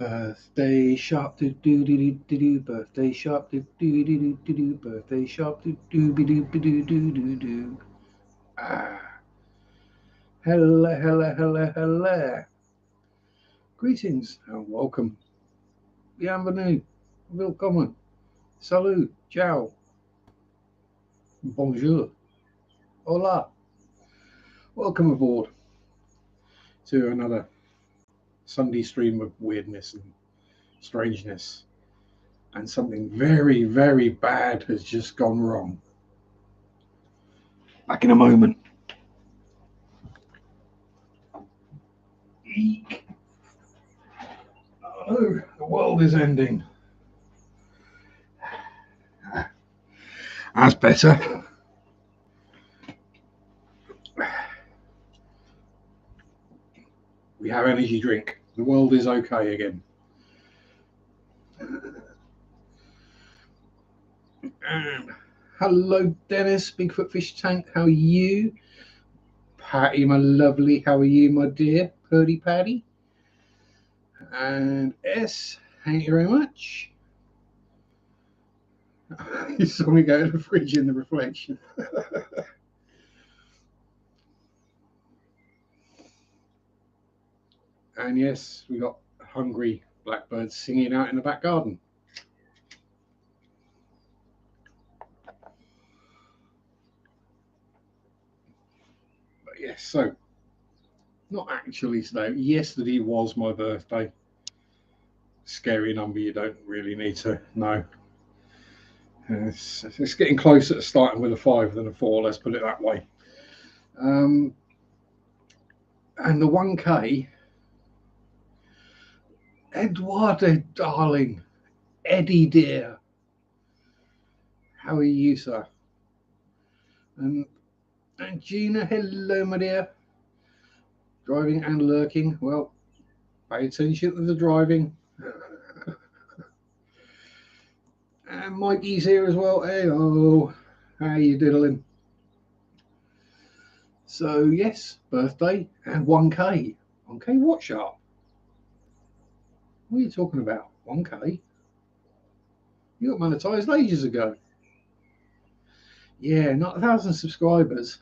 Birthday Sharpe, do do do do do. Birthday Sharpe, do do do do do. Birthday Sharpe, do do do do do do do. Ah, hello, hello, hello, hello. Greetings and welcome. Bienvenue, willkommen, salut, ciao, bonjour, hola. Welcome aboard to another Sunday stream of weirdness and strangeness. And something very, very bad has just gone wrong. Back in a moment. Eek. Oh, the world is ending. That's better. We have energy drink. The world is okay again. And hello, Dennis, Bigfoot Fish Tank. How are you? Patty, my lovely. How are you, my dear? Purdy Patty. And S, thank you very much. You saw me go to the fridge in the reflection. And yes, we got hungry blackbirds singing out in the back garden. But yes, so not actually today. Yesterday was my birthday. Scary number you don't really need to know. It's getting closer to starting with a 5 than a 4, let's put it that way. And the 1K, Eduardo, darling, Eddie dear, how are you, sir? And Gina, hello, my dear. Driving and lurking. Well, pay attention to the driving. And Mikey's here as well. Hey-oh, how you diddling? So yes, birthday and 1K. 1K what, Sharpe? What are you talking about? 1K? You got monetized ages ago. Yeah, not 1,000 subscribers.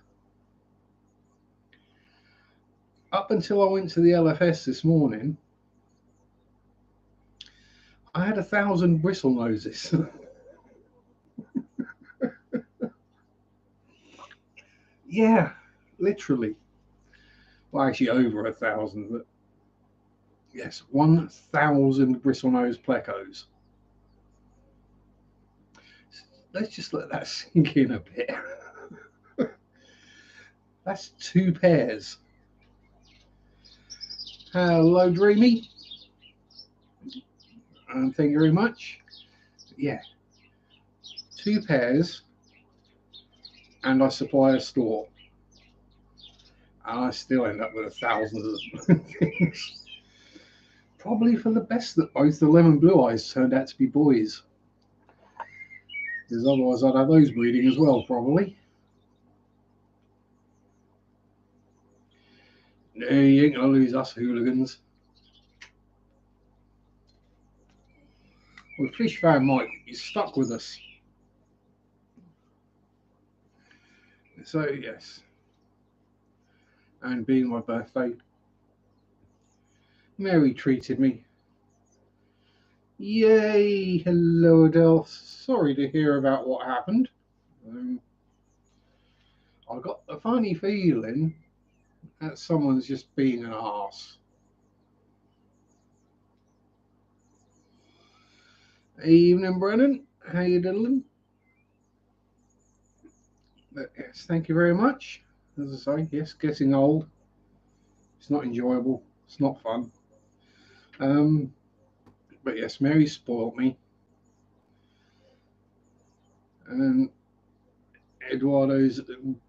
Up until I went to the LFS this morning, I had 1,000 bristle noses. Yeah, literally. Well, actually over 1,000, but yes, 1,000 bristlenose plecos. Let's just let that sink in a bit. That's 2 pairs. Hello, Dreamy. And thank you very much. Yeah, 2 pairs, and I supply a store. And I still end up with 1,000 of things. Probably for the best that both the lemon blue eyes turned out to be boys. Because otherwise I'd have those breeding as well, probably. No, you ain't going to lose us hooligans. Well, Fish Fan Mike, he's stuck with us. So, yes. And being my birthday, Mary treated me. Yay! Hello, Adele. Sorry to hear about what happened. I got a funny feeling that someone's just being an arse. Evening, Brennan. How you doing? But yes, thank you very much. As I say, yes, getting old. It's not enjoyable. It's not fun. But yes, Mary spoiled me. And Eduardo's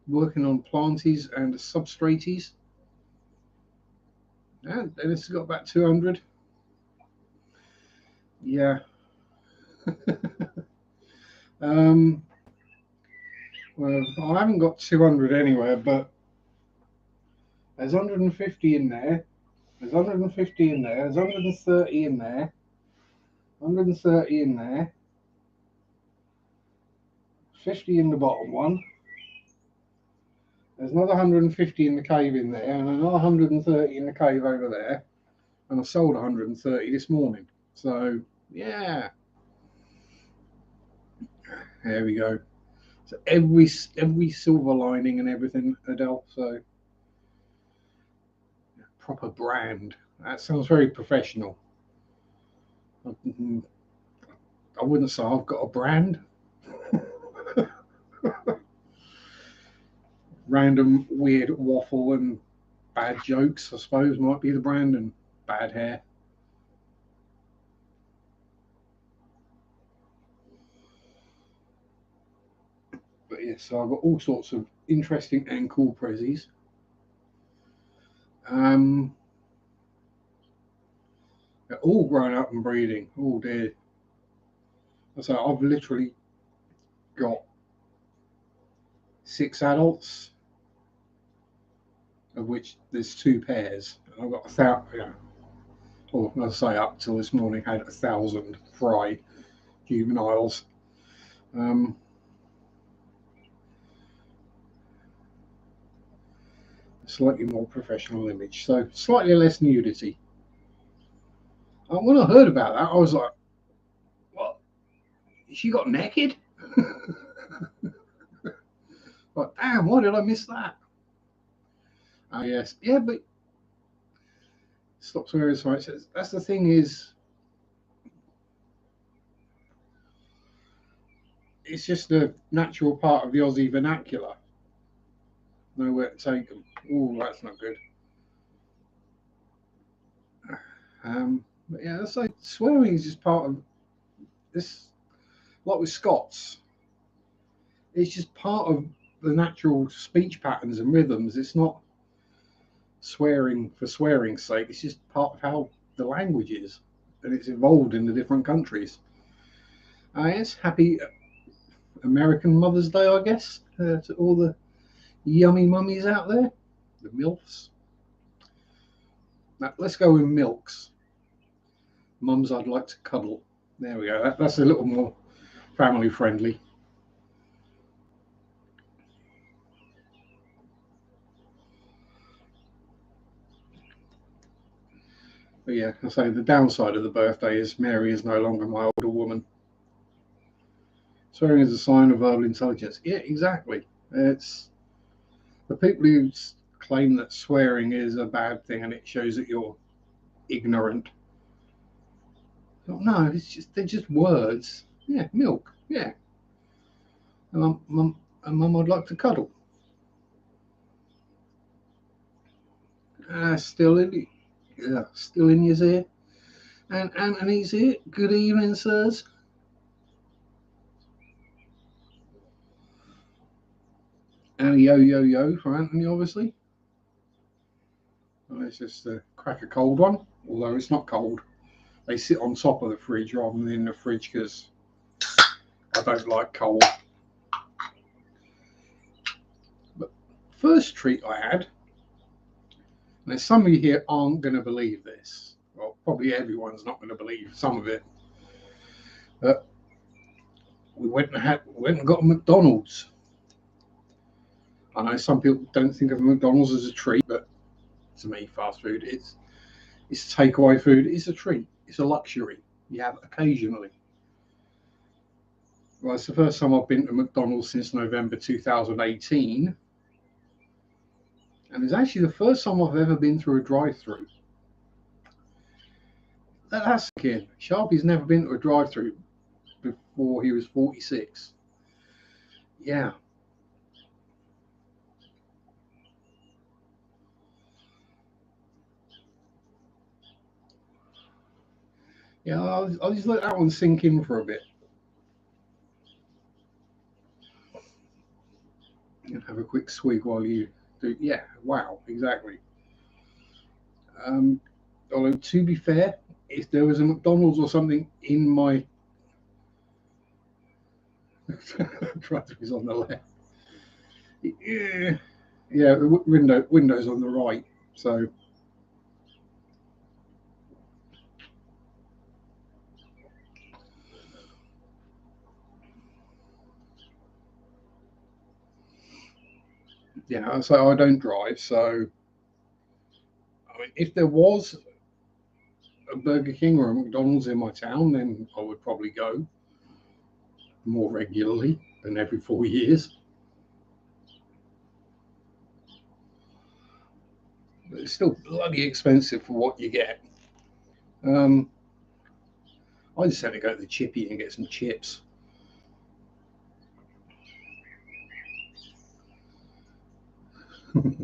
working on planties and substrates. And Dennis has got about 200. Yeah. Well, I haven't got 200 anywhere, but there's 150 in there. There's 150 in there. There's 130 in there. 130 in there. 50 in the bottom one. There's another 150 in the cave in there, and another 130 in the cave over there. And I sold 130 this morning. So yeah, there we go. So every silver lining and everything, Adele. So proper brand. That sounds very professional. I wouldn't say I've got a brand. Random weird waffle and bad jokes, I suppose, might be the brand, and bad hair. But yeah, so I've got all sorts of interesting and cool prezzies. They're all grown up and breeding. Oh dear. So I've literally got 6 adults, of which there's 2 pairs. And I've got 1,000, or I'll say up till this morning, had 1,000 fry juveniles. Slightly more professional image, so slightly less nudity. When I heard about that, I was like, what? She got naked? Like, damn, why did I miss that? Oh, yes. Yeah, but stop swearing so much. That's the thing is, it's just a natural part of the Aussie vernacular. Nowhere to take them. Oh, that's not good. But yeah, that's like swearing is just part of this. Like with Scots, it's just part of the natural speech patterns and rhythms. It's not swearing for swearing's sake. It's just part of how the language is, and it's evolved in the different countries. Yes, happy American Mother's Day, I guess, to all the yummy mummies out there, the MILFs. Now, let's go with milks. Mums I'd like to cuddle. There we go. That's a little more family friendly. But yeah, I say the downside of the birthday is Mary is no longer my older woman. Swearing is a sign of verbal intelligence. Yeah, exactly. It's the people who claim that swearing is a bad thing and it shows that you're ignorant. No, they're just words. Yeah, milk. Yeah. And mum, I'd like to cuddle. Still in your ear. And Anthony's here. Good evening, sirs. And yo for Anthony, obviously. Let's just crack a cold one, although it's not cold. They sit on top of the fridge rather than in the fridge because I don't like cold. But first treat I had, and some of you here aren't going to believe this. Well, probably everyone's not going to believe some of it. But we went and got a McDonald's. I know some people don't think of McDonald's as a treat, but to me, fast food it's takeaway food. It's a treat. It's a luxury you have occasionally. Well, it's the first time I've been to McDonald's since November 2018. And it's actually the first time I've ever been through a drive-through. That's the kid. Sharpe's never been to a drive-through before he was 46. Yeah. Yeah, I'll just let that one sink in for a bit. And have a quick swig while you do. Yeah, wow, exactly. Although, to be fair, if there was a McDonald's or something in my drive-throughs on the left, yeah, the windows on the right. So You know, so I don't drive. So, I mean, if there was a Burger King or a McDonald's in my town, then I would probably go more regularly than every 4 years. But it's still bloody expensive for what you get. I just had to go to the chippy and get some chips.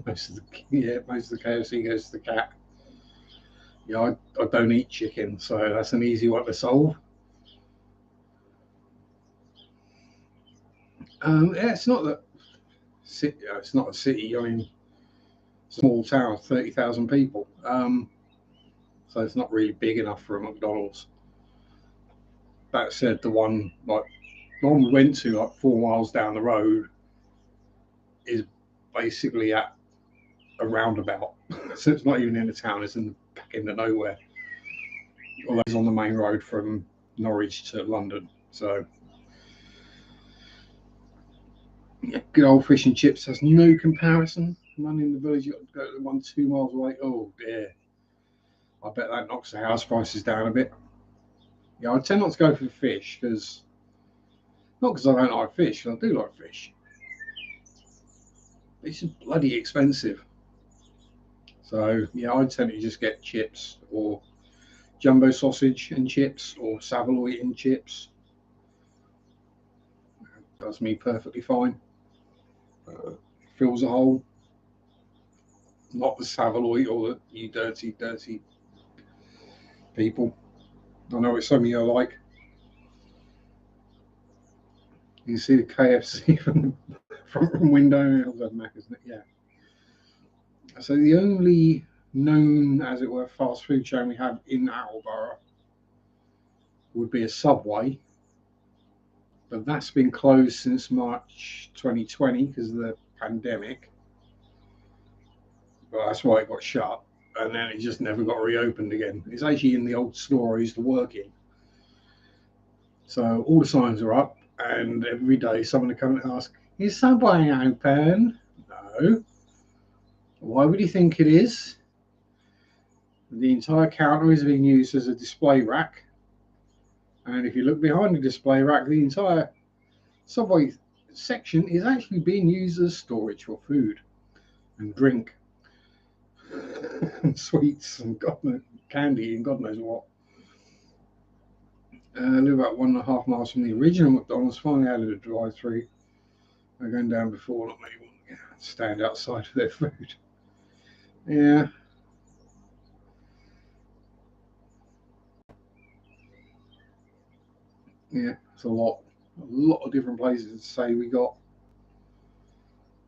most of the KFC goes to the cat. Yeah, I don't eat chicken, so that's an easy one to solve. Yeah, it's not that. It's not a city. I mean, it's a small town, 30,000 people. So it's not really big enough for a McDonald's. That said, the one we went to like 4 miles down the road is basically at a roundabout. So it's not even in the town; it's back in the nowhere. Although it's on the main road from Norwich to London. So yeah, good old fish and chips has no comparison. One in the village, you got to go to the one 2 miles away. Oh dear, I bet that knocks the house prices down a bit. Yeah, I tend not to go for fish because not because I don't like fish. I do like fish. It's just bloody expensive. So yeah, I tend to just get chips or jumbo sausage and chips or Savoy and chips. Does me perfectly fine. Fills a hole. Not the Savoy or you dirty people. I know it's something you like. You see the KFC from the front room window. It doesn't matter, isn't it? Yeah. So the only known, as it were, fast food chain we have in Attleborough would be a Subway, but that's been closed since March 2020 because of the pandemic. Well, that's why it got shut, and then it just never got reopened again. It's actually in the old store I used to work in. So all the signs are up, and every day someone would come and ask, "Is Subway open?" No. Why would you think it is? The entire counter is being used as a display rack. And if you look behind the display rack, the entire Subway section is actually being used as storage for food and drink and sweets and candy and God knows what. I live about 1.5 miles from the original McDonald's. Finally added a drive-through. They're going down before, not many want to stand outside for their food. Yeah. Yeah, it's a lot of different places to say. We got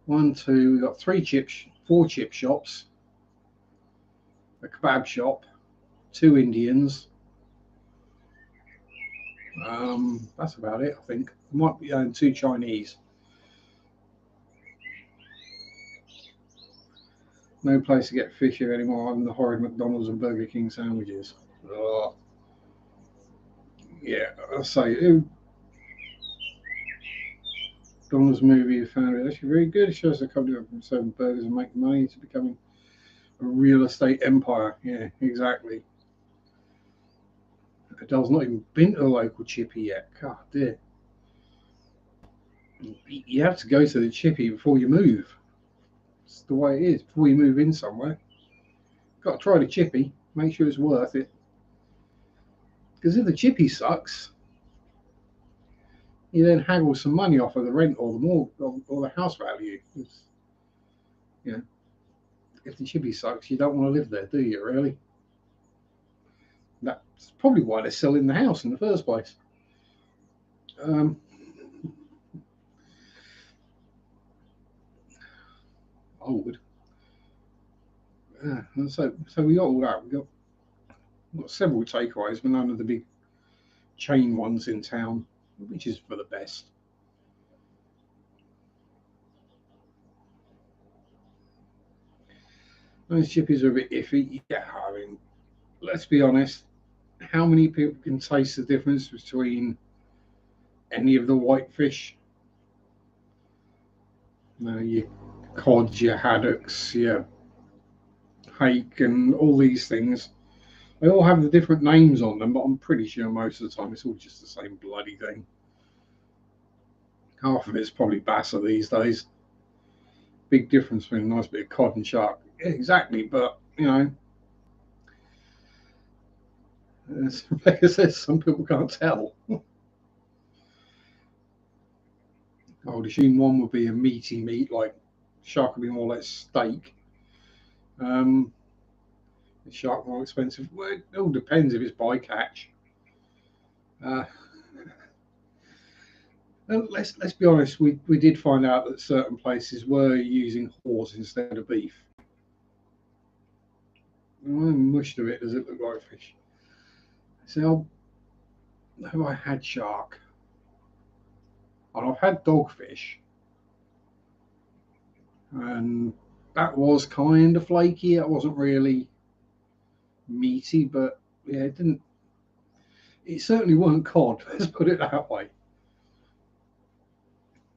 we got four chip shops, a kebab shop, 2 Indians. That's about it, I think. Might be 2 Chinese. No place to get fish here anymore other than the horrid McDonald's and Burger King sandwiches. Oh. Yeah, I'll say McDonald's movie, I found it actually very good. It shows the company went from serving burgers and making money to becoming a real estate empire. Yeah, exactly. Adele's not even been to a local chippy yet. God dear. You have to go to the chippy before you move. It's the way it is. Before you move in somewhere, got to try the chippy. Make sure it's worth it. Because if the chippy sucks, you then haggle some money off of the rent or the house value. You know, if the chippy sucks, you don't want to live there, do you? Really? That's probably why they're selling the house in the first place. I would. So we got all that. We got several takeaways, but none of the big chain ones in town, which is for the best. Those chippies are a bit iffy. Yeah, I mean, let's be honest. How many people can taste the difference between any of the white fish? No, cods, your haddocks, your hake, and all these things. They all have the different names on them, but I'm pretty sure most of the time it's all just the same bloody thing. Half of it's probably basser these days. Big difference between a nice bit of cod and shark. Yeah, exactly, but you know, like I said, some people can't tell. I would assume one would be a meaty meat, like shark would be more like steak. The shark more expensive. Well, it all depends if it's bycatch. Uh, let's be honest. We did find out that certain places were using horse instead of beef. Mushed of it, does it look like fish? So have I had shark? And I've had dogfish, and that was kind of flaky. It wasn't really meaty, but yeah, it didn't. It certainly wasn't cod. Let's put it that way.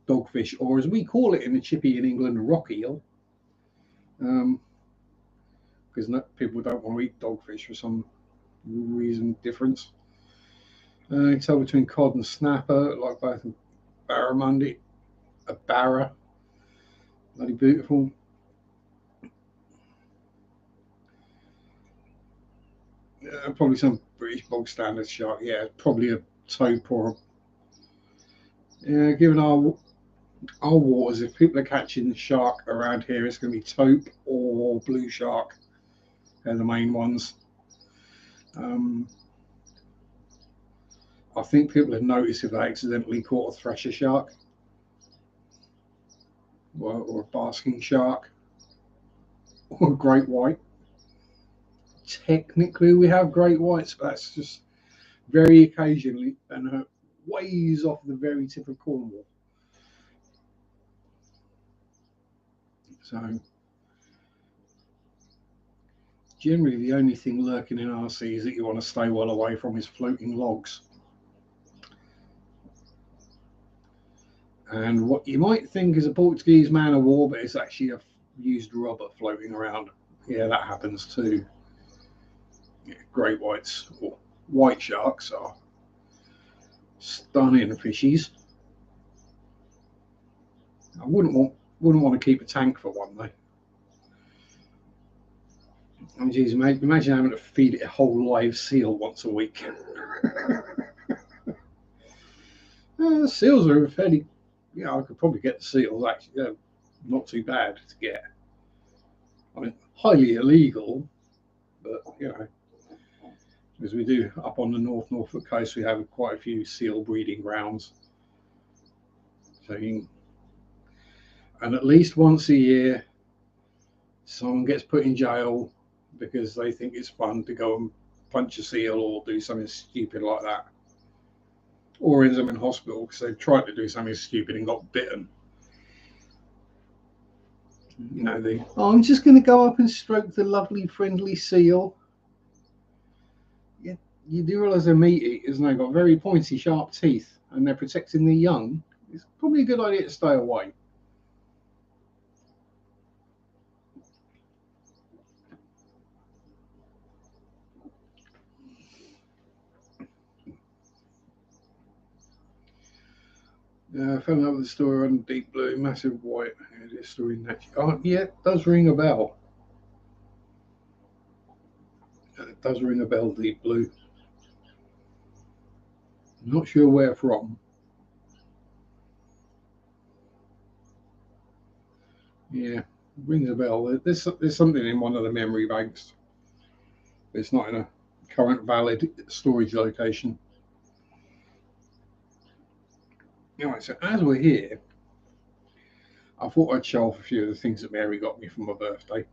Dogfish, or as we call it in the chippy in England, rock eel. Because people don't want to eat dogfish for some reason difference. You can tell between cod and snapper, like both barramundi, a barra, bloody beautiful. Probably some British bog standard shark. Yeah, probably a taupe or given our waters, if people are catching shark around here, it's going to be taupe or blue shark. They're the main ones. I think people have noticed if they accidentally caught a thresher shark or a basking shark or a great white. Technically, we have great whites, but that's just very occasionally and ways off the very tip of Cornwall. So, generally, the only thing lurking in our seas that you want to stay well away from is floating logs. And what you might think is a Portuguese man of war, but it's actually a used rubber floating around. Yeah, that happens too. Yeah, great whites or white sharks are stunning fishies. I wouldn't want to keep a tank for one though. Oh, geez, imagine having to feed it a whole live seal once a week. Seals are fairly, I could probably get the seals actually. They're not too bad to get. I mean, highly illegal, but as we do up on the Norfolk coast, we have quite a few seal breeding grounds. So and at least once a year, someone gets put in jail because they think it's fun to go and punch a seal or do something stupid like that, or ends up in hospital because they've tried to do something stupid and got bitten. I'm just going to go up and stroke the lovely, friendly seal. Yeah, you do realise they're meat eaters and they've got very pointy, sharp teeth, and they're protecting the young. It's probably a good idea to stay away. I fell in love with the story on Deep Blue, massive white. This story naturally. Oh, yeah, it does ring a bell. It does ring a bell, Deep Blue. Not sure where from. Yeah, rings a bell. There's something in one of the memory banks. It's not in a current valid storage location. Anyway, so as we're here, I thought I'd show off a few of the things that Mary got me for my birthday.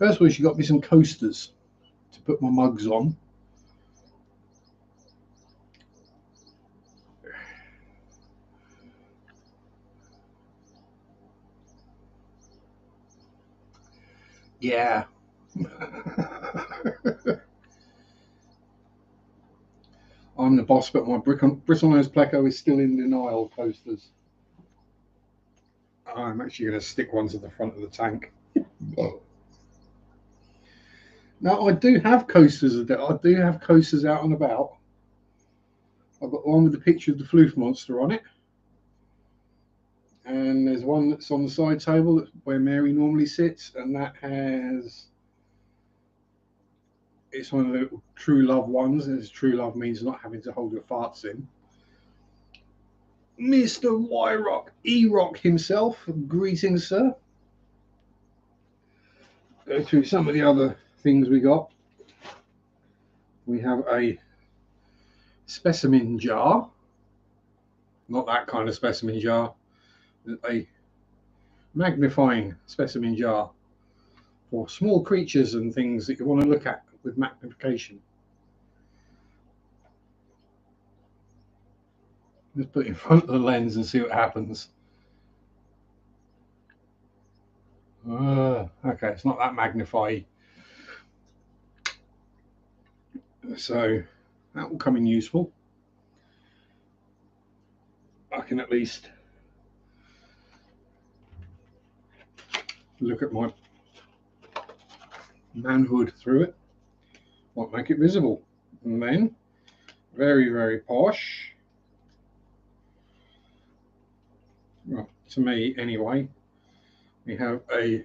First of all, she got me some coasters to put my mugs on. Yeah. I'm the boss, but my Bristlenose Pleco is still in denial coasters. I'm actually going to stick one to the front of the tank. Now I do have coasters. I do have coasters out and about. I've got one with the picture of the floof monster on it, and there's one that's on the side table where Mary normally sits, and that has, it's one of the true love ones, and true love means not having to hold your farts in. Mr. Y-Rock, E-Rock himself, greetings, sir. Go through some of the other things we got. We have a specimen jar, not that kind of specimen jar, a magnifying specimen jar for small creatures and things that you want to look at with magnification. Just put it in front of the lens and see what happens. Okay, it's not that magnify. So that will come in useful. I can at least look at my manhood through it. Won't make it visible. And then, very, very posh, well, to me anyway, we have a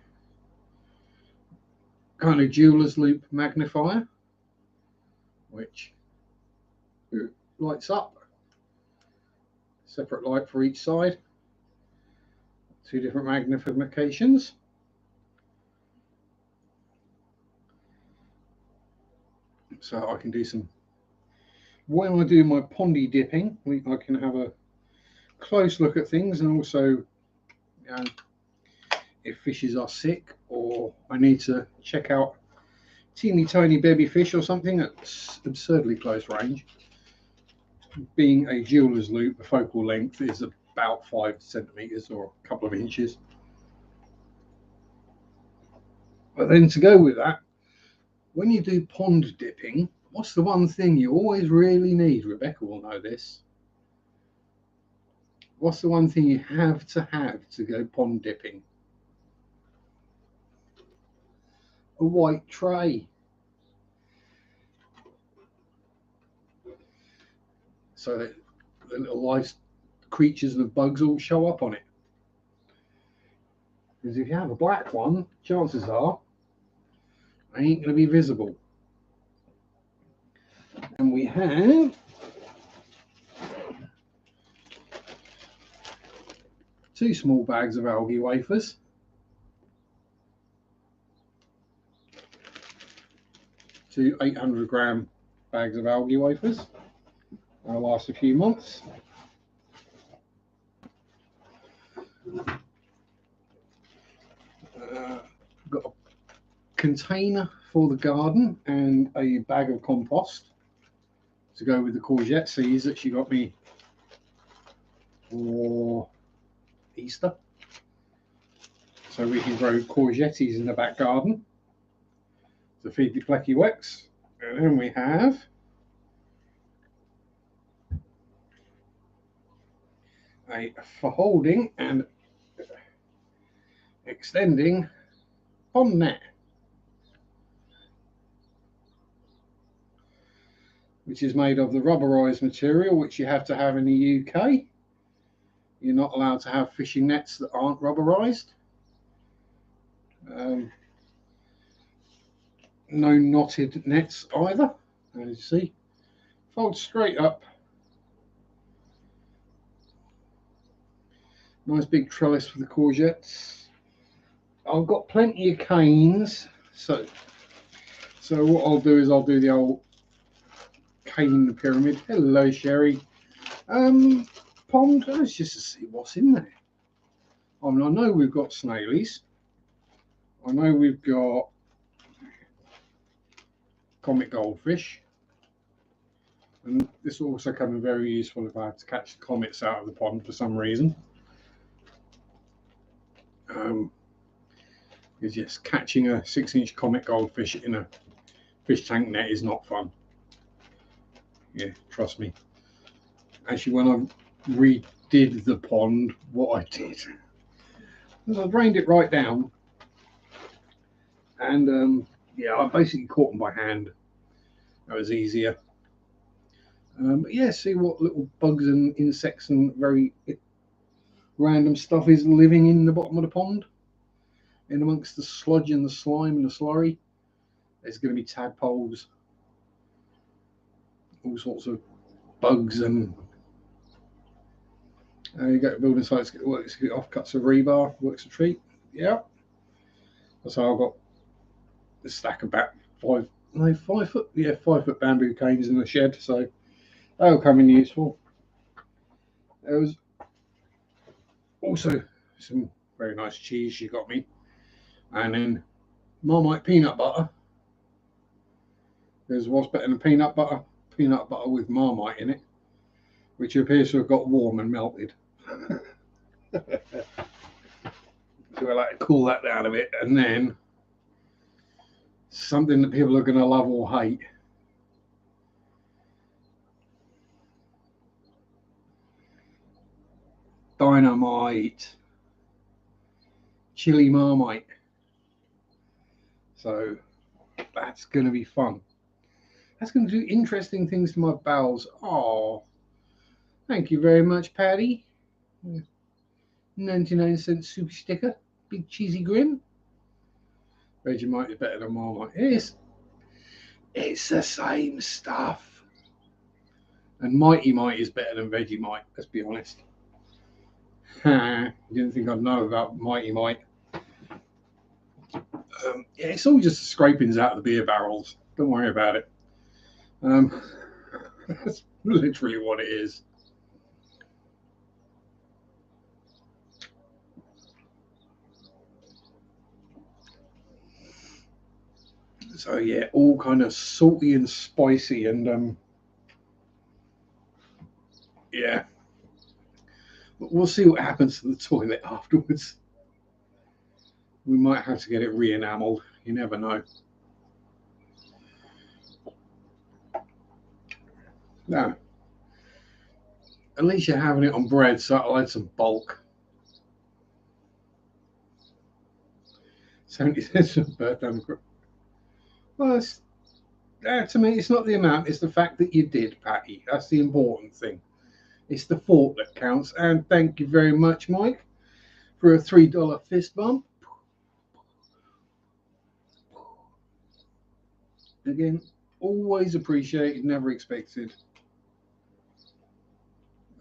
kind of jeweler's loop magnifier, which lights up. Separate light for each side. Two different magnifications. So I can do some, when I do my pondy dipping, I can have a close look at things, and also if fishes are sick or I need to check out teeny tiny baby fish or something at absurdly close range. Being a jeweler's loop, the focal length is about 5 centimeters or a couple of inches. But then to go with that, when you do pond dipping, what's the one thing you always really need? Rebecca will know this. What's the one thing you have to go pond dipping? A white tray. So that the little live creatures and the bugs all show up on it. Because if you have a black one, chances are they ain't going to be visible. And we have two small bags of algae wafers. Two 800-gram bags of algae wafers. They'll last a few months. Got a container for the garden and a bag of compost to go with the courgette seeds that she got me for Easter. So we can grow courgettes in the back garden to feed the Plecky-Wex. And then we have for holding and extending pond net, which is made of the rubberized material which you have to have in the UK. You're not allowed to have fishing nets that aren't rubberized. No knotted nets either, as you see. Fold straight up. Nice big trellis for the courgettes. I've got plenty of canes, so what I'll do is I'll do the old cane pyramid. Hello, Sherry. Pond, let's just see what's in there. I mean, I know we've got snailies. I know we've got comic goldfish. And this will also come in very useful if I have to catch the comets out of the pond for some reason. Because yes, catching a 6-inch comic goldfish in a fish tank net is not fun. Yeah, trust me. Actually, when I redid the pond, what I did, because I drained it right down, and yeah, I basically caught them by hand. That was easier. But yeah, see what little bugs and insects and very random stuff is living in the bottom of the pond, in amongst the sludge and the slime and the slurry. There's going to be tadpoles, all sorts of bugs, and you go to building sites, works offcuts of rebar, works a treat. Yeah, that's how I got a stack of 5 foot, yeah, 5 foot bamboo canes in the shed, so that'll come in useful. There was also some very nice cheese she got me, and then Marmite peanut butter. There's what's better than peanut butter with Marmite in it, which appears to have got warm and melted. So I like to cool that down a bit, and then something that people are going to love or hate. Dynamite chili Marmite. So that's going to be fun. That's going to do interesting things to my bowels. Oh, thank you very much, Patty. 99-cent super sticker. Big cheesy grin. Vegemite is better than Marmite. It's the same stuff. And Mighty Mite is better than Vegemite, let's be honest. You didn't think I'd know about Mighty Mite. Yeah, it's all just scrapings out of the beer barrels. Don't worry about it. That's literally what it is. So yeah, all kind of salty and spicy, and yeah, we'll see what happens to the toilet afterwards. We might have to get it re-enameled. You never know. No. At least you're having it on bread, so I'll add some bulk. 70 cents of birthday. Well, to me, it's not the amount, it's the fact that you did, Patty. That's the important thing. It's the thought that counts. And thank you very much, Mike, for a $3 fist bump. Again, always appreciated, never expected.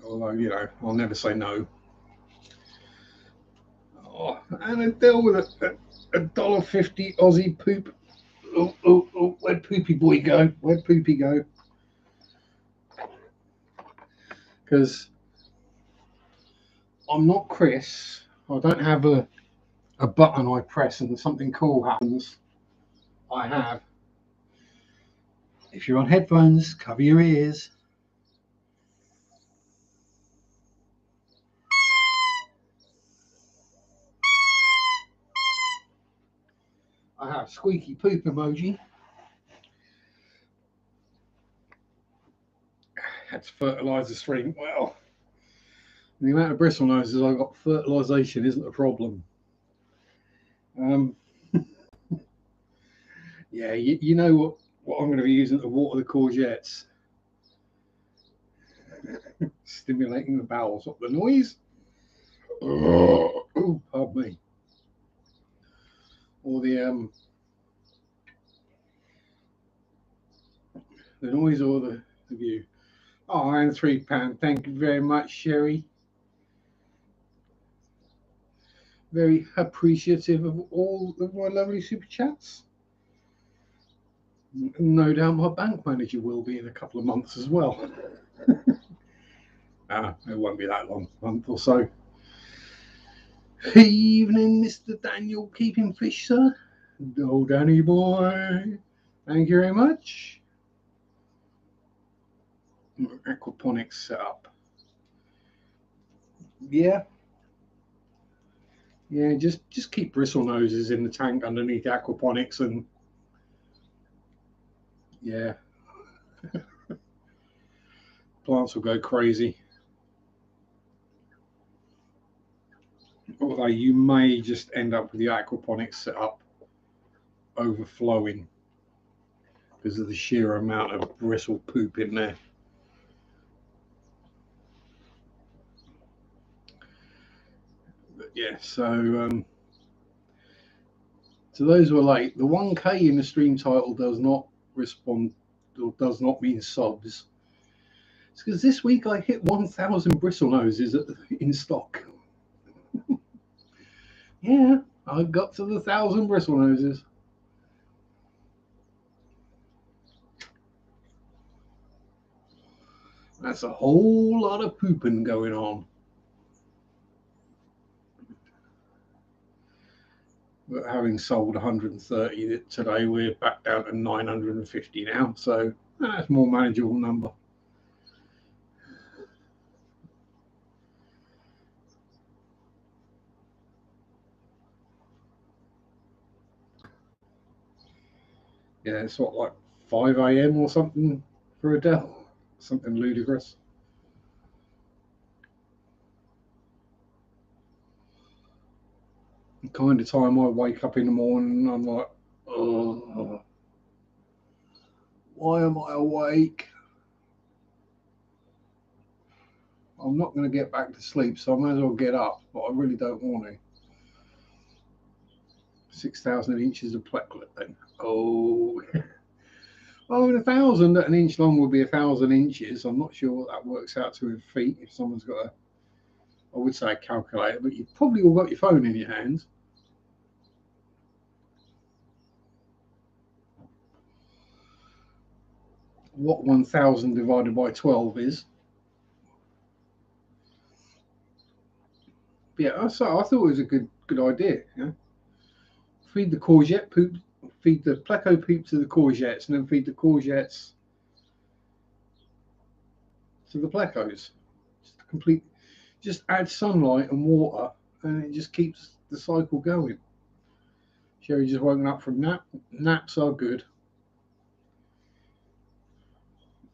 Although, you know, I'll never say no. Oh, and a deal with a $1.50 Aussie poop. Oh, where'd Poopy Boy go? Where'd Poopy go? Because I'm not Chris. I don't have a button I press and something cool happens. I have. If you're on headphones, cover your ears. I have squeaky poop emoji. Had to fertilise the stream. Well, the amount of bristle noses I've got, fertilisation isn't a problem. Yeah, you know what I'm going to be using to water the courgettes. Stimulating the bowels. What the noise? Oh, pardon me. Or the noise or the view. Oh, and £3. Thank you very much, Sherry. Very appreciative of all of my lovely super chats. No doubt my bank manager will be in a couple of months as well. It won't be that long, a month or so. Evening, Mr. Daniel, keeping fish, sir. Oh, Danny boy. Thank you very much. Aquaponics setup. Yeah. Yeah, just keep bristle noses in the tank underneath aquaponics, and yeah, plants will go crazy. Although say, you may just end up with the aquaponics setup overflowing because of the sheer amount of bristle poop in there. But yeah, so to those who are late, the 1K in the stream title does not respond or does not mean subs. It's because this week I hit 1,000 bristle noses in stock. Yeah, I got to the 1,000 bristle noses. That's a whole lot of pooping going on. But having sold 130 today, we're back down to 950 now, so that's a more manageable number. Yeah, it's what, like 5 a.m. or something for Adele? Something ludicrous. The kind of time I wake up in the morning, I'm like, oh, why am I awake? I'm not going to get back to sleep, so I might as well get up, but I really don't want to. 6,000 inches of plecklet then. Oh, oh, 1,000 at an inch long would be 1,000 inches. I'm not sure what that works out to in feet. If someone's got a, I would say a calculator, but you've probably all got your phone in your hands. What 1,000 divided by 12 is. But yeah, so I thought it was a good idea. Yeah? Feed the courgette poop, feed the pleco poop to the courgettes, and then feed the courgettes to the plecos. Just add sunlight and water, and it just keeps the cycle going. Sherry just woken up from nap. Naps are good.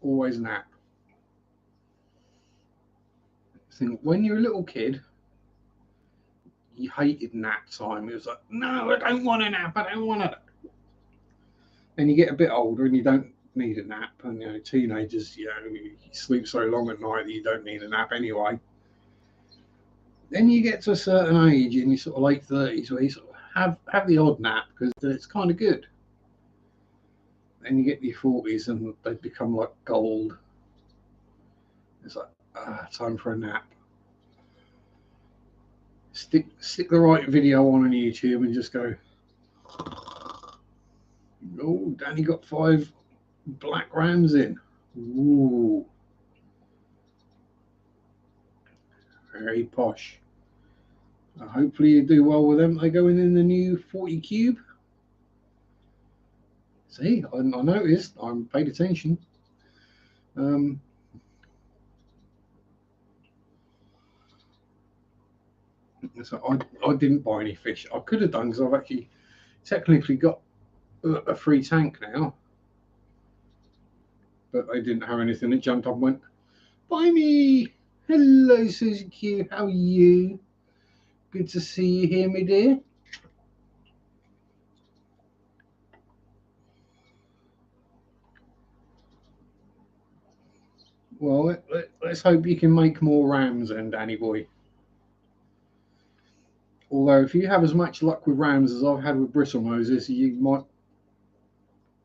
Always nap. Think when you're a little kid, you hated nap time. It was like, no, I don't want a nap. I don't want it. Then you get a bit older and you don't need a nap. And teenagers, you sleep so long at night that you don't need a nap anyway. Then you get to a certain age in your sort of late 30s where you sort of have the odd nap because it's kind of good. Then you get to your 40s and they become like gold. It's like, time for a nap. Stick the right video on YouTube and just go, oh, Danny got 5 black rams in. Ooh. Very posh. Hopefully you do well with them. They're going in the new 40 cube. See, I noticed. I paid attention. So I didn't buy any fish. I could have done because I've actually technically got a free tank now. But they didn't have anything that jumped up and went, buy me. Hello, Susie Q. How are you? Good to see you here, my dear. Well, let's hope you can make more rams then, Danny boy. Although, if you have as much luck with rams as I've had with bristle noses, you might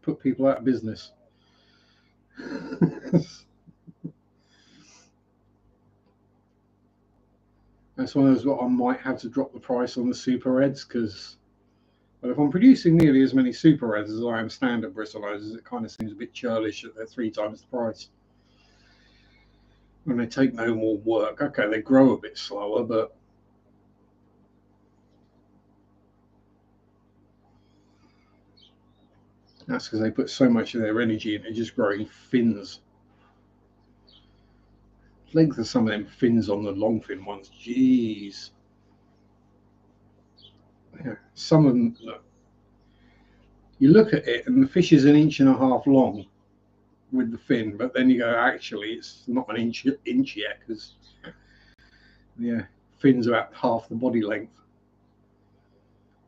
put people out of business. That's one of those what I might have to drop the price on the super reds because, but if I'm producing nearly as many super reds as I am standard bristle noses, it kind of seems a bit churlish that they're 3 times the price. When they take no more work, okay, they grow a bit slower, but that's because they put so much of their energy into just growing fins. Length of some of them fins on the long fin ones, jeez. Yeah, some of them, look, you look at it and the fish is 1.5 inches long with the fin, but then you go, actually, it's not an inch yet because, yeah, fin's about half the body length.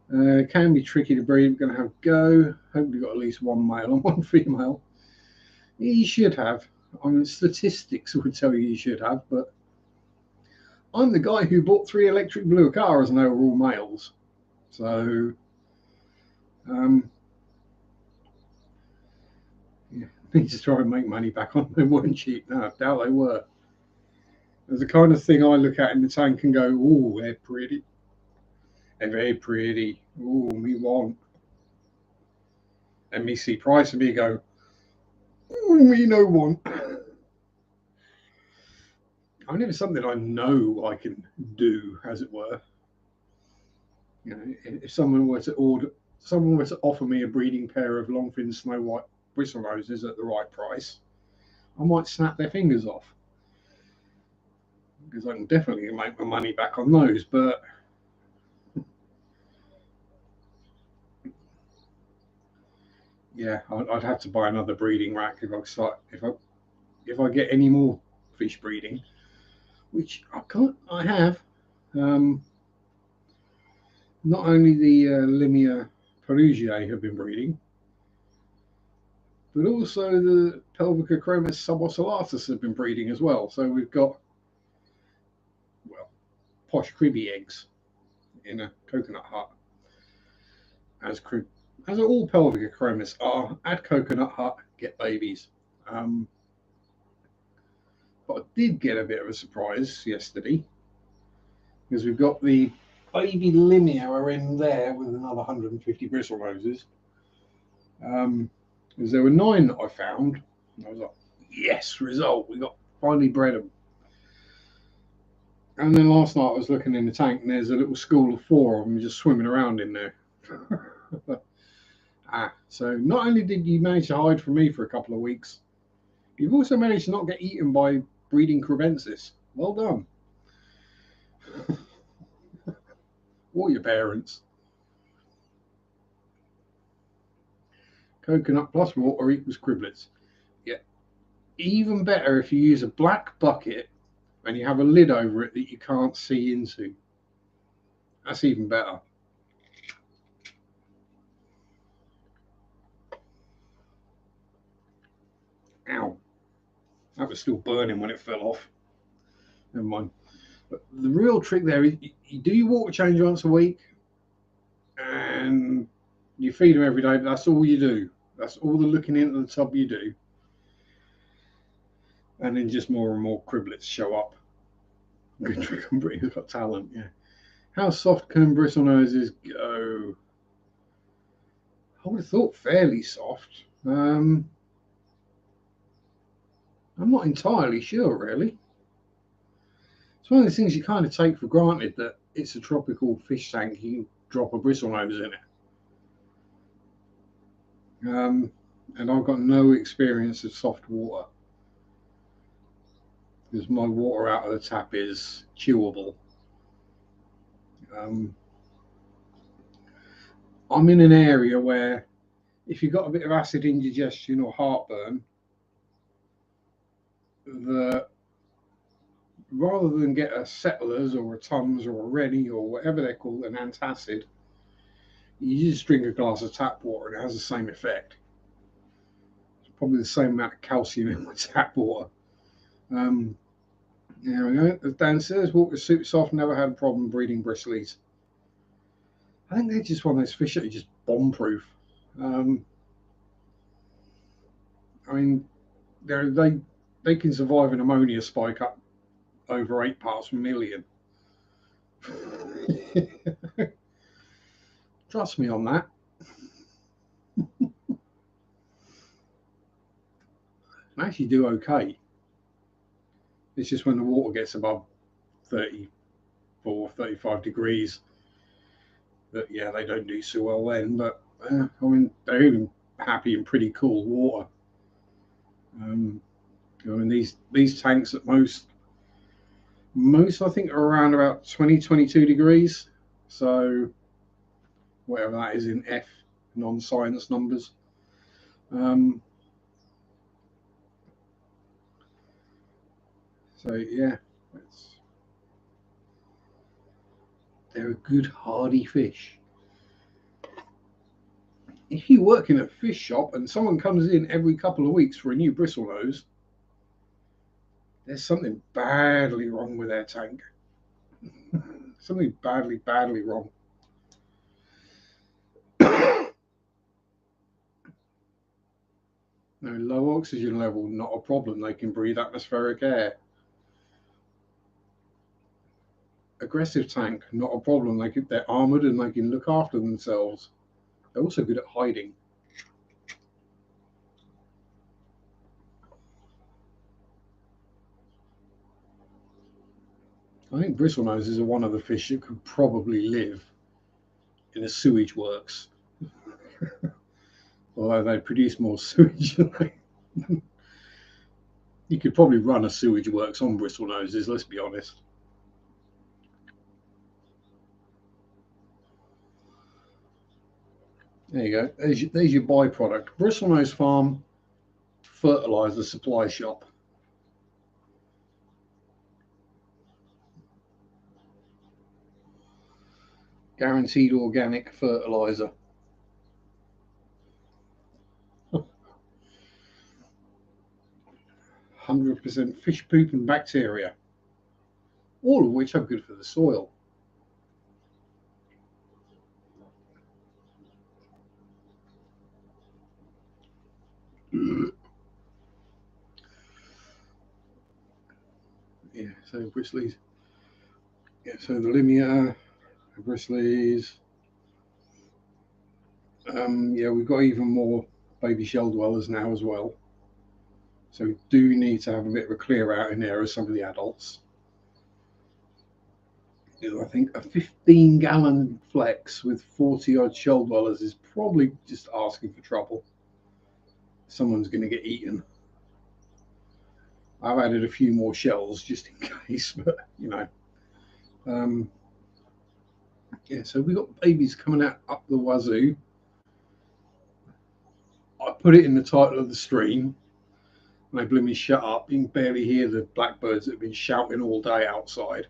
Can be tricky to breed. We're going to have a go. Hopefully got at least one male and one female. You should have. I mean, statistics would tell you should have, but I'm the guy who bought 3 electric blue cars and they were all males. So, yeah, need to try and make money back on them. They weren't cheap. No, I doubt they were. There's the kind of thing I look at in the tank and go, oh, they're pretty. They're very pretty. Oh, me want. And me see price and me go, oh, me no want. I mean, it's something I know I can do, as it were. You know, if someone were to offer me a breeding pair of long-fin snow white bristlenoses at the right price, I might snap their fingers off because I can definitely make my money back on those. But yeah, I'd have to buy another breeding rack if I get any more fish breeding, which I can't. I have. Not only the Limia perugiae have been breeding, but also the Pelvicochromis subocellatus have been breeding as well. So we've got, well, posh cribby eggs in a coconut hut, as all Pelvicochromis are. Add coconut hut, get babies. But I did get a bit of a surprise yesterday because we've got the baby Limia are in there with another 150 bristlenoses. Because there were 9 that I found. I was like, yes, result. We got finally bred them. And then last night I was looking in the tank and there's a little school of 4 of them just swimming around in there. So not only did you manage to hide from me for a couple of weeks, you've also managed to not get eaten by breeding crebensis. Well done. Or your parents. Coconut plus water equals criblets. Yeah. Even better if you use a black bucket and you have a lid over it that you can't see into. That's even better. Ow. That was still burning when it fell off. Never mind. But the real trick there is you do your water change once a week and you feed them every day, but that's all you do. That's all the looking into the tub you do. And then just more and more criblets show up. Good trick on breeding. He's got talent, yeah. How soft can bristlenoses go? I would have thought fairly soft. I'm not entirely sure, really. It's one of those things you kind of take for granted that it's a tropical fish tank. You can drop a bristlenose in it. And I've got no experience of soft water because my water out of the tap is chewable. I'm in an area where if you've got a bit of acid indigestion or heartburn, rather than get a Settlers or a Tums or a Rennie or whatever they're called, an antacid, you just drink a glass of tap water and it has the same effect. It's probably the same amount of calcium in my tap water. There we go. As Dan says, water super soft, never had a problem breeding bristlies. I think they're just one of those fish that are just bomb proof. I mean, they can survive an ammonia spike up over 8 parts per million. Trust me on that. I actually do okay. It's just when the water gets above 34, 35 degrees that, yeah, they don't do so well then. But, I mean, they're even happy in pretty cool water. I mean, these tanks at most I think are around about 20, 22 degrees. So whatever that is in F non-science numbers. So yeah, they're a good hardy fish. if you work in a fish shop and someone comes in every couple of weeks for a new bristlenose, there's something badly wrong with their tank. Something badly, badly wrong. No, low oxygen level, not a problem. They can breathe atmospheric air. Aggressive tank, not a problem. They're armored and they can look after themselves. They're also good at hiding. I think bristlenoses are one of the fish that could probably live in a sewage works. Although they produce more sewage. You could probably run a sewage works on bristlenoses, let's be honest. There you go. There's your byproduct. Bristlenose Farm fertilizer supply shop. Guaranteed organic fertilizer. 100% fish poop and bacteria, all of which are good for the soil. Yeah, so bristlies. Yeah, so the limia, the bristlies. Yeah, we've got even more baby shell dwellers now as well. So we do need to have a bit of a clear out in there of some of the adults. I think a 15-gallon flex with 40-odd shell dwellers is probably just asking for trouble. Someone's going to get eaten. I've added a few more shells just in case, but you know. Yeah, so we've got babies coming out up the wazoo. I put it in the title of the stream. And they blew me shut up. You can barely hear the blackbirds that have been shouting all day outside.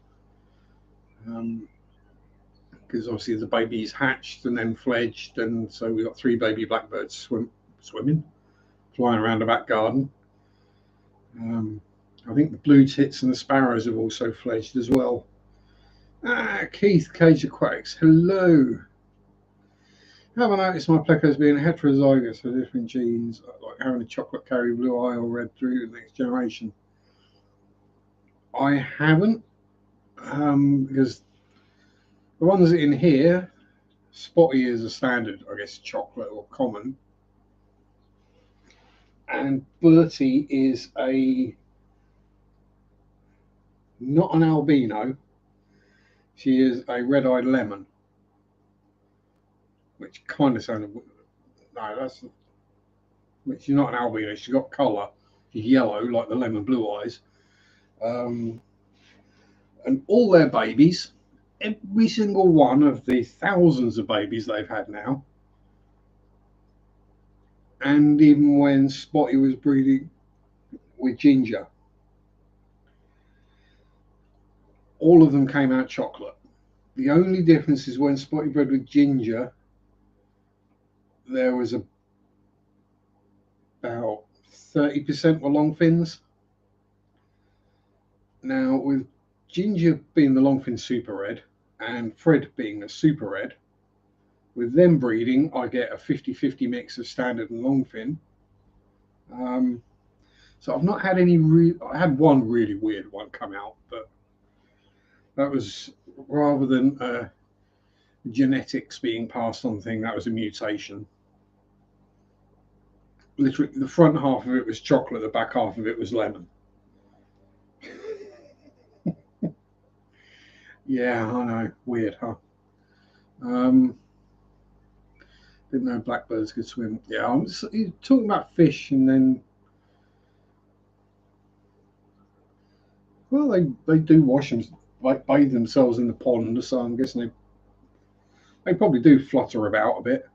Because obviously the baby's hatched and then fledged, and so we've got 3 baby blackbirds swimming, flying around the back garden. I think the blue tits and the sparrows have also fledged as well. Keith, Cage Aquatics, hello. Have I noticed my plecos being heterozygous for different genes, like having a chocolate carry blue eye or red through the next generation? I haven't, because the ones in here, Spotty is a standard, I guess, chocolate or common. And Bertie is not an albino. She is a red-eyed lemon, which kind of sounded, she's not an albino. She's got colour. She's yellow like the lemon blue eyes. And all their babies, every single one of the thousands of babies they've had now, and even when Spotty was breeding with Ginger, all of them came out chocolate. The only difference is when Spotty bred with Ginger, there was about 30% were long fins. Now, with Ginger being the longfin super red and Fred being a super red, with them breeding, I get a 50-50 mix of standard and longfin. So I've not had any. I had one really weird one come out, but that was rather than genetics being passed on thing. That was a mutation. Literally, the front half of it was chocolate, the back half of it was lemon. Yeah, I know. Weird, huh? Didn't know blackbirds could swim. Yeah, I'm talking about fish, and then, well, they do wash them, like bathe themselves in the pond, so I'm guessing they probably do flutter about a bit.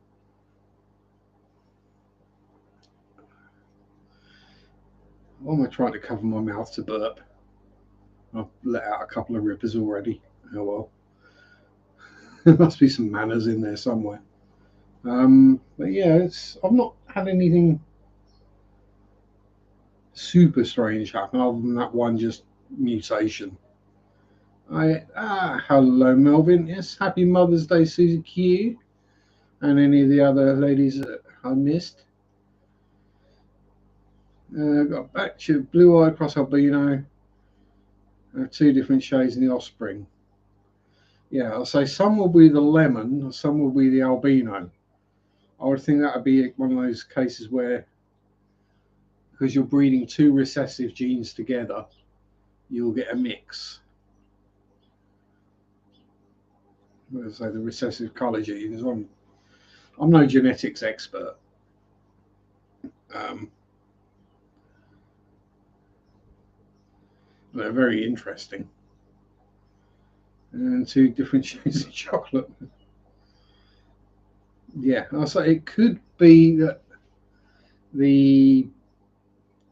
Why am I trying to cover my mouth to burp? I've let out a couple of rippers already. Oh well. There must be some manners in there somewhere. But yeah, I've not had anything super strange happen other than that one just mutation. Hello Melvin. Yes, happy Mother's Day, Susie Q, and any of the other ladies that I missed. Got a batch of blue-eyed cross albino, two different shades in the offspring. Yeah, I'll say some will be the lemon, some will be the albino. I would think that would be one of those cases where, because you're breeding two recessive genes together, you'll get a mix. Let's say the recessive colour genes. I'm no genetics expert. They're very interesting. And two different shades of chocolate. Yeah, I'll say it could be that the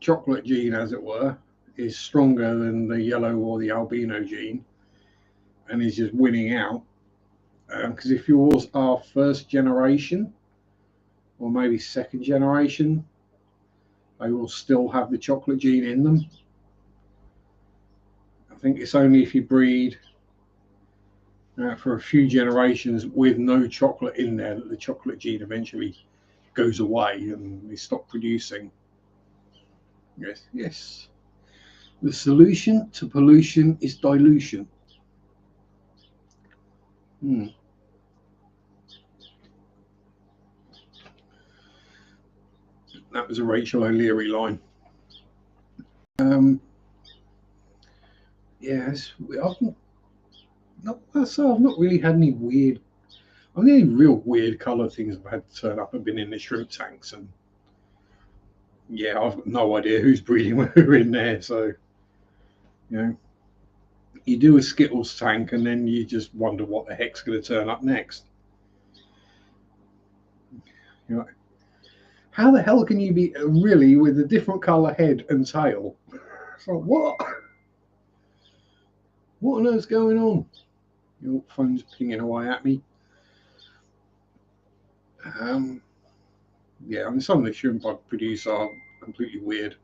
chocolate gene, as it were, is stronger than the yellow or the albino gene and is just winning out. Because if yours are first generation or maybe second generation, they will still have the chocolate gene in them. I think it's only if you breed for a few generations with no chocolate in there that the chocolate gene eventually goes away and they stop producing. Yes, yes. The solution to pollution is dilution. That was a Rachel O'Leary line. Yes, I've not really had any weird. I mean, the only real weird colour things I've had turn up have been in the shrimp tanks, and yeah, I've got no idea who's breeding who in there. So, you do a Skittles tank, and then you just wonder what the heck's going to turn up next. How the hell can you be really with a different colour head and tail? So what? What on earth's going on? Your phone's pinging away at me. Yeah, I mean, some of the shrimp I produce are completely weird.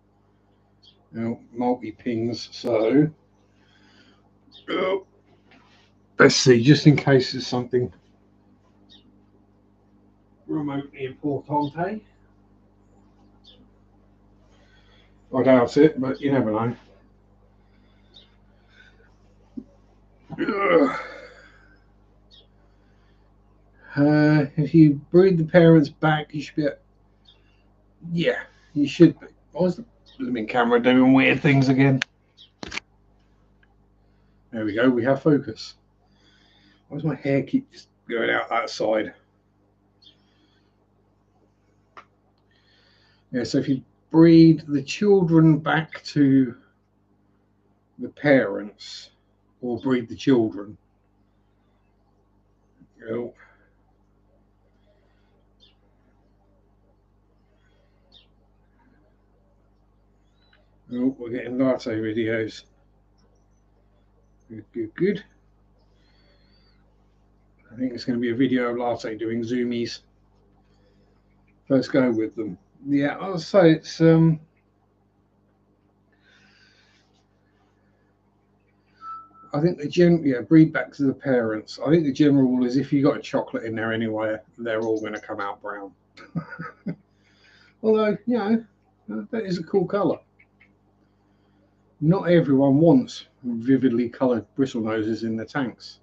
Multi pings. So let's see, just in case there's something remotely important. I doubt it, but you never know. If you breed the parents back, you should be. Yeah, you should be. Why was the blooming camera doing weird things again? There we go. We have focus. Why does my hair keep just going out that side? Yeah, so if you breed the children back to the parents, or breed the children, oh, we're getting latte videos. Good. I think it's going to be a video of latte doing zoomies. Let's go with them. Yeah, I'll say it's I think breed back to the parents. I think the general rule is if you got a chocolate in there anyway, they're all going to come out brown. Although, that is a cool colour. Not everyone wants vividly coloured bristle noses in their tanks.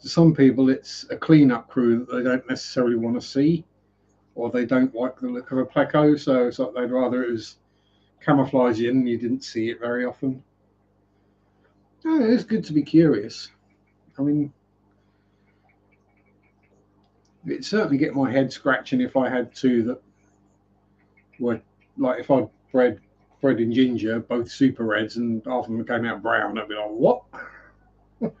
To some people, it's a clean-up crew that they don't necessarily want to see, or they don't like the look of a pleco, so it's like they'd rather it was camouflage in and you didn't see it very often. It's good to be curious. I mean, it'd certainly get my head scratching if I had two that were like if I'd bred and ginger, both super reds, and half of them came out brown. I'd be like, what? But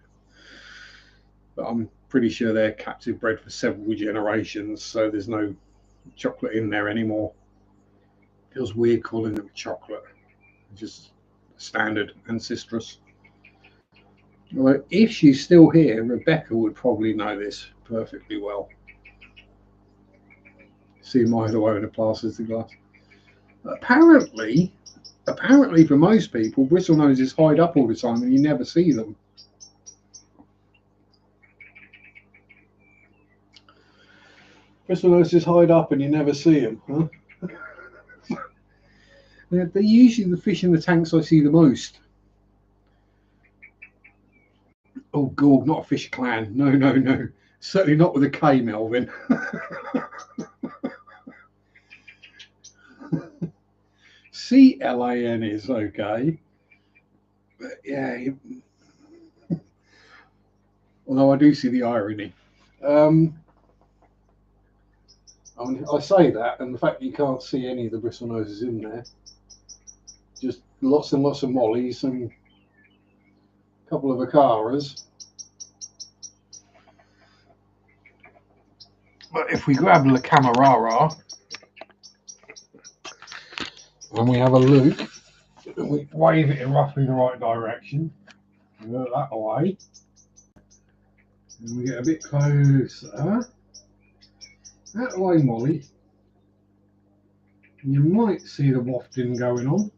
I'm pretty sure they're captive bred for several generations, so there's no chocolate in there anymore. Feels weird calling them chocolate. Just standard ancestress. Although if she's still here, Rebecca would probably know this perfectly well. see them hide away with the plastic glass. Apparently for most people, bristlenoses hide up all the time and you never see them. Bristlenoses hide up and you never see them, huh? They're usually the fish in the tanks I see the most. Oh God, not a fish clan. No, no, no. Certainly not with a K, Melvin. CLAN is okay. But yeah, although I do see the irony. I say that, and the fact that you can't see any of the bristlenoses in there, just lots and lots of mollies and a couple of acaras. But if we grab the camarara and we have a look, and we wave it in roughly the right direction, we go that away, and we get a bit closer. That way, Molly. You might see the wafting going on.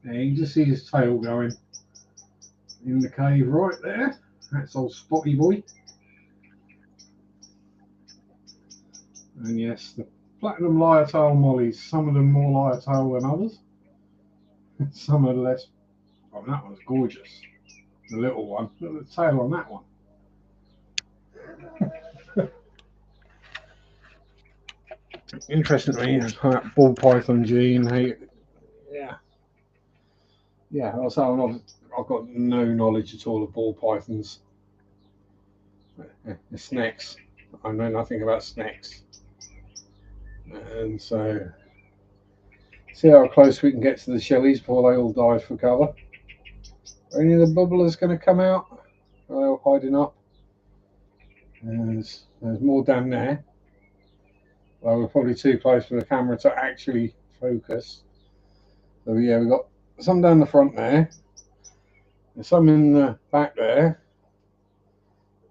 There, you just see his tail going in the cave right there. That's old Spotty boy. And yes, the platinum lyre-tail mollies, some of them more lyre-tail than others. Some are less. Oh, that one's gorgeous. The little one. Look at the tail on that one. Interestingly, that ball python gene, yeah. Also, I've got no knowledge at all of ball pythons. The snakes, I know nothing about snakes, and so see how close we can get to the shellies before they all dive for cover. Are any of the bubblers going to come out? Are they all hiding up? There's more down there. Well, we're probably too close for the camera to actually focus. So yeah, we've got some down the front there. There's some in the back there.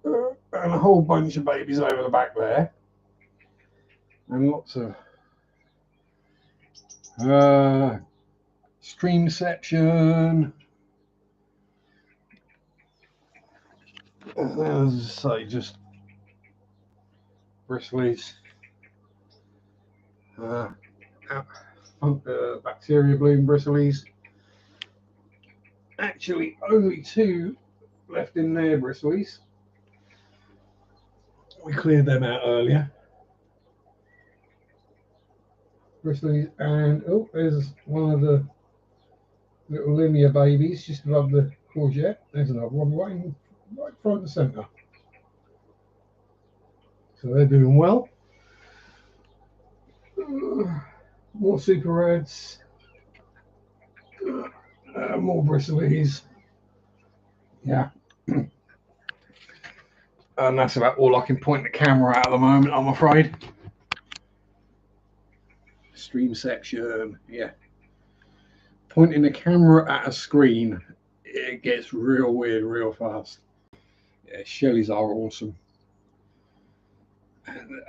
And a whole bunch of babies over the back there. And lots of streamception. As I say, just bristlies. Bacteria bloom bristlies. Actually, only 2 left in there bristlies. We cleared them out earlier. Bristlies, and oh, there's one of the little linear babies just above the courgette. There's another one right front and centre. So they're doing well. More super reds. More bristlies. Yeah. And that's about all I can point the camera at the moment, I'm afraid. Streamception, yeah. Pointing the camera at a screen, it gets real weird real fast. Yeah, shellies are awesome. And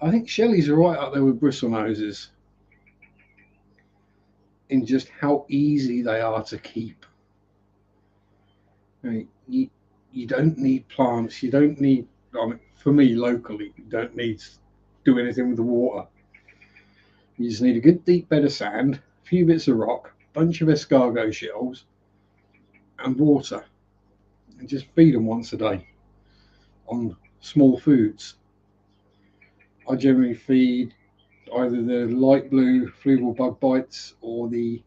I think shellies are right up there with bristlenoses in just how easy they are to keep. I mean, you don't need plants. You don't need, I mean, for me locally, you don't need to do anything with the water. You just need a good deep bed of sand, a few bits of rock, a bunch of escargot shells, and water. And just feed them once a day on small foods. I generally feed either the light blue fluval bug bites or the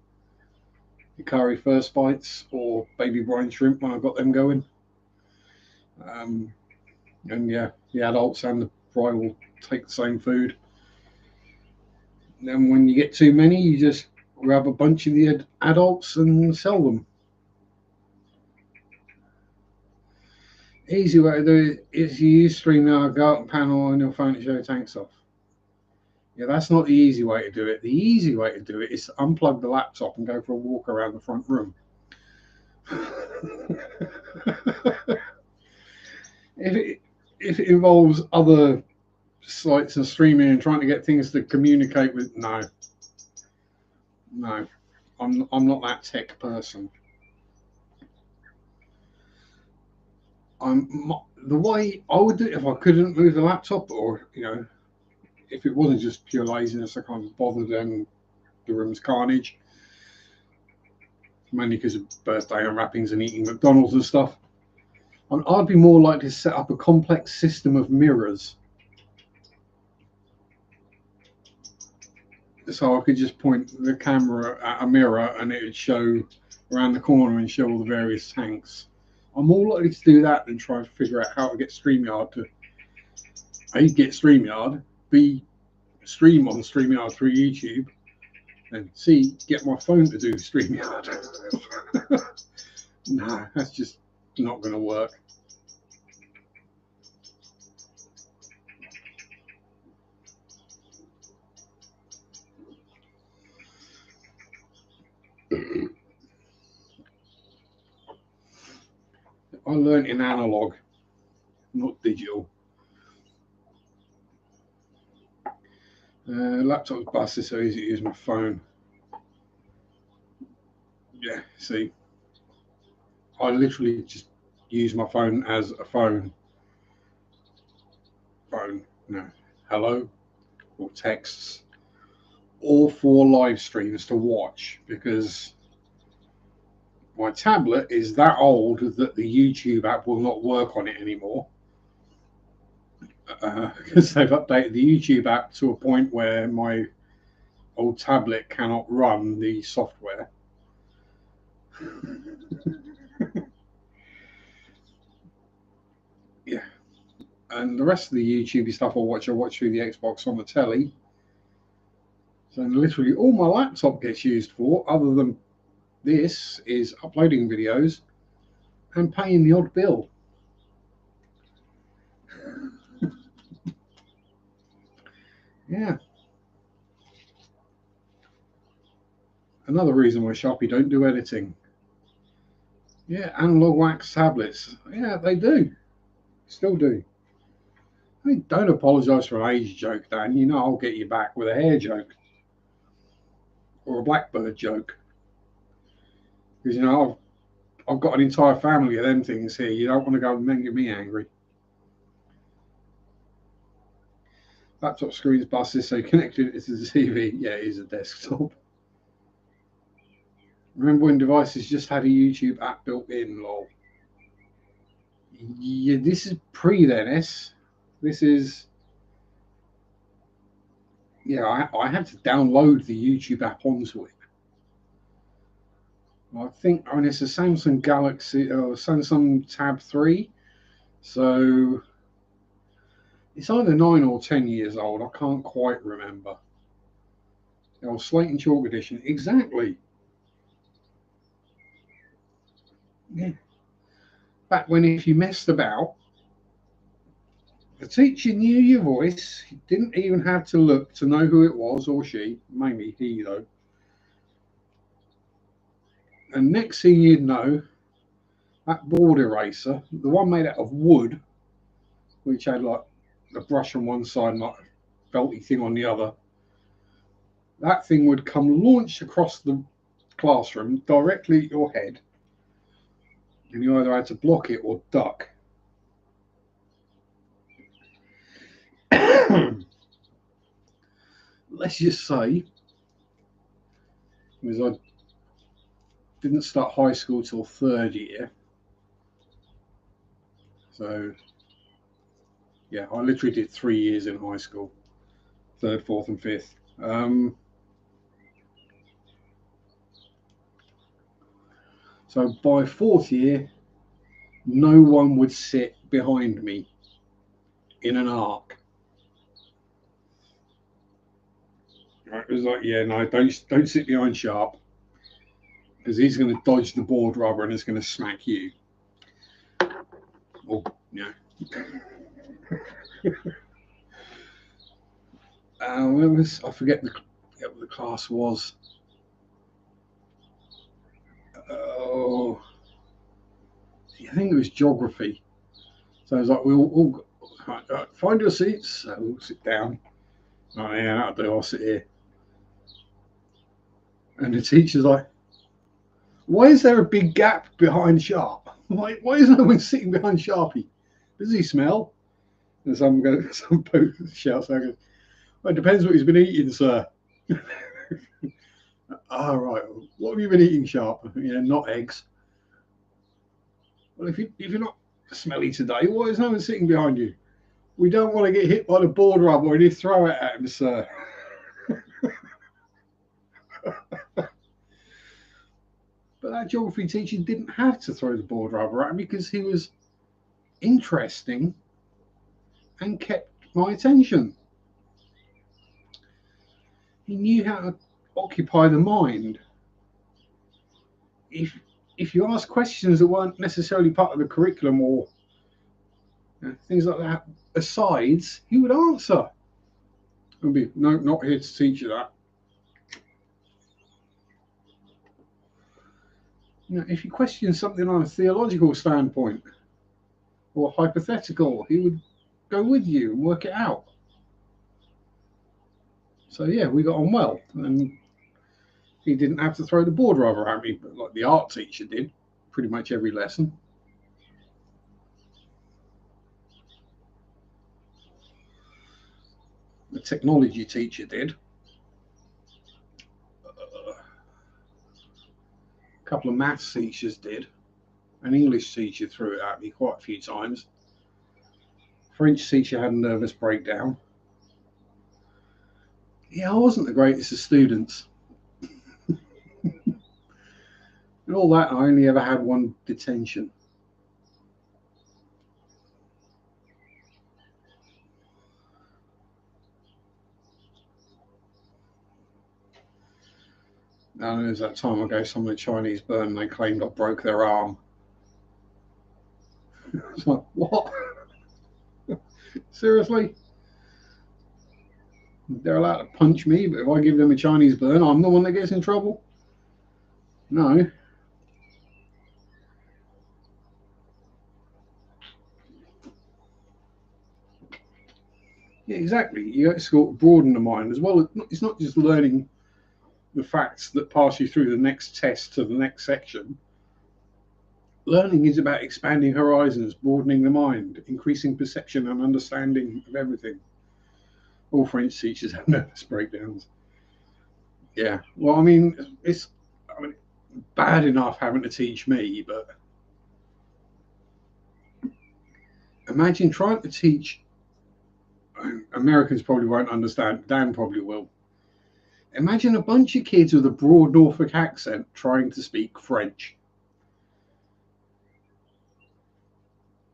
curry first bites or baby brine shrimp when I've got them going. And yeah, the adults and the fry will take the same food. And then when you get too many, you just grab a bunch of the adults and sell them. Easy way to do it is you use StreamYard, go out and panel on your phone to show your tanks off. Yeah, that's not the easy way to do it. The easy way to do it is to unplug the laptop and go for a walk around the front room. If it involves other sites and streaming and trying to get things to communicate with. No, no, I'm not that tech person. The way I would do it if I couldn't move the laptop, or if it wasn't just pure laziness, I can't be bothered and the room's carnage, mainly because of birthday unwrappings and eating McDonald's and stuff. I'd be more likely to set up a complex system of mirrors, so I could just point the camera at a mirror and it would show around the corner and show all the various tanks. I'm more likely to do that than try and figure out how to get StreamYard to A, get StreamYard, B, stream on StreamYard through YouTube, and C, get my phone to do StreamYard. No, that's just not going to work. I learned in analog, not digital. Laptop's busted, so easy to use my phone. Yeah, see, I literally just use my phone as a phone. Hello, or texts, or for live streams to watch, because my tablet is that old that the YouTube app will not work on it anymore. Because they've updated the YouTube app to a point where my old tablet cannot run the software. Yeah, and the rest of the YouTube stuff I watch through the Xbox on the telly. So literally all my laptop gets used for, other than this, is uploading videos and paying the odd bill. Yeah. Another reason why Sharpe don't do editing. Yeah, analog wax tablets. Yeah, they do. Still do. I mean, don't apologise for an age joke, Dan. You know I'll get you back with a hair joke. Or a blackbird joke. Because, I've got an entire family of them things here. You don't want to go and make me angry. Laptop screen's busted, so connected it to the TV. Yeah, it is a desktop. Remember when devices just had a YouTube app built in, lol. Yeah, this is pre-then, This is... Yeah, I had to download the YouTube app onto it. I think, it's a Samsung Galaxy or Samsung Tab 3. So it's either 9 or 10 years old. I can't quite remember. Slate and Chalk edition. Exactly. Yeah. Back when if you messed about, the teacher knew your voice. You didn't even have to look to know who it was, or she. Mainly he, though. And next thing you'd know, that board eraser, the one made out of wood, which had like a brush on one side and like a belty thing on the other, that thing would come launched across the classroom directly at your head, and you either had to block it or duck. Let's just say, because I didn't start high school till third year, so yeah, I literally did 3 years in high school, third, fourth, and fifth. So by fourth year, no one would sit behind me in an arc. It was like, yeah, no, don't sit behind Sharpe, because he's going to dodge the board rubber and it's going to smack you. Oh, yeah. I forget what the class was. Oh, I think it was geography. So it was like we all Right, find your seats. So we'll sit down. Oh, yeah, that'll do. I'll sit here. And the teacher's like, why is there a big gap behind Sharpe? Why is no one sitting behind Sharpie? Does he smell? And some shouts out, well, it depends what he's been eating, sir. All right. What have you been eating, Sharpe? Yeah, not eggs. Well, if you're not smelly today, why is no one sitting behind you? We don't want to get hit by the board rubber and you throw it at him, sir. But that geography teacher didn't have to throw the board rubber at him because he was interesting and kept my attention. He knew how to occupy the mind. If you ask questions that weren't necessarily part of the curriculum or things like that, asides, he would answer. He'd be, no, not here to teach you that. If you question something on a theological standpoint or hypothetical, he would go with you and work it out. So yeah, we got on well, and he didn't have to throw the board rubber at me, but like the art teacher did, pretty much every lesson. The technology teacher did. A couple of maths teachers did. An English teacher threw it at me quite a few times. French teacher had a nervous breakdown. Yeah, I wasn't the greatest of students. And all that, I only ever had one detention. And there's that time I gave someone a Chinese burn and they claimed I broke their arm. It's like, what? Seriously? They're allowed to punch me, but if I give them a Chinese burn, I'm the one that gets in trouble? No. Yeah, exactly. You have to broaden the mind as well. It's not just learning the facts that pass you through the next test to the next section. Learning is about expanding horizons, broadening the mind, increasing perception and understanding of everything. All French teachers have nervous breakdowns. Yeah. Well, I mean, it's bad enough having to teach me, but imagine trying to teach. Americans probably won't understand. Dan probably will. Imagine a bunch of kids with a broad Norfolk accent trying to speak French.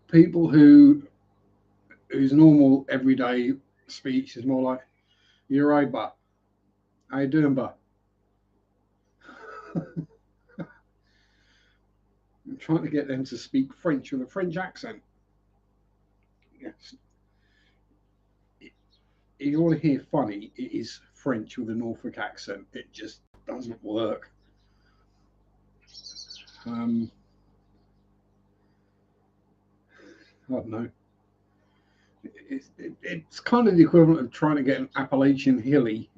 People whose normal everyday speech is more like, "You're right, ba. How you doing, ba?" I'm trying to get them to speak French with a French accent. Yes. If you want to hear funny, it is French with a Norfolk accent. It just doesn't work. I don't know. It's kind of the equivalent of trying to get an Appalachian hillbilly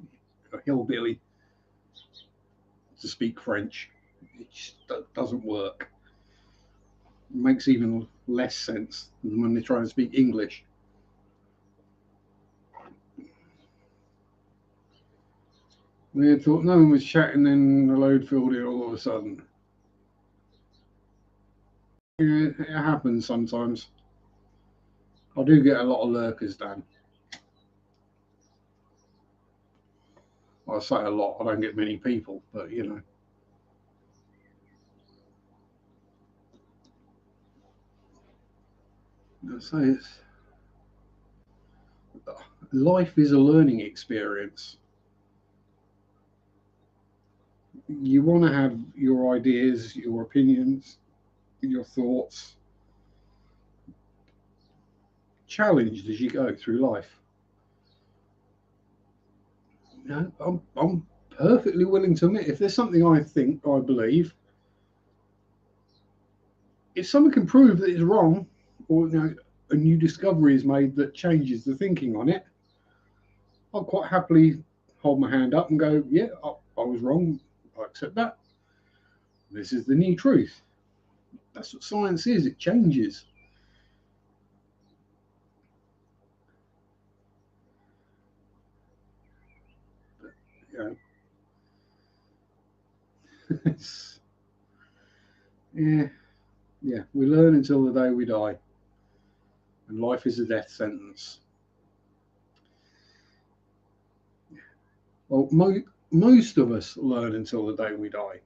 to speak French. It just doesn't work. It makes even less sense than when they try to speak English. They thought no one was chatting, then the load filled in all of a sudden. Yeah, it happens sometimes. I do get a lot of lurkers, Dan. I say a lot. I don't get many people, but you know. I say life is a learning experience. You want to have your ideas, your opinions, your thoughts challenged as you go through life. You know, I'm perfectly willing to admit if there's something I think, I believe, if someone can prove that it's wrong, or a new discovery is made that changes the thinking on it, I'll quite happily hold my hand up and go, yeah, I was wrong. I accept that. This is the new truth. That's what science is. It changes. But, yeah, we learn until the day we die. And life is a death sentence. Well, most of us learn until the day we die.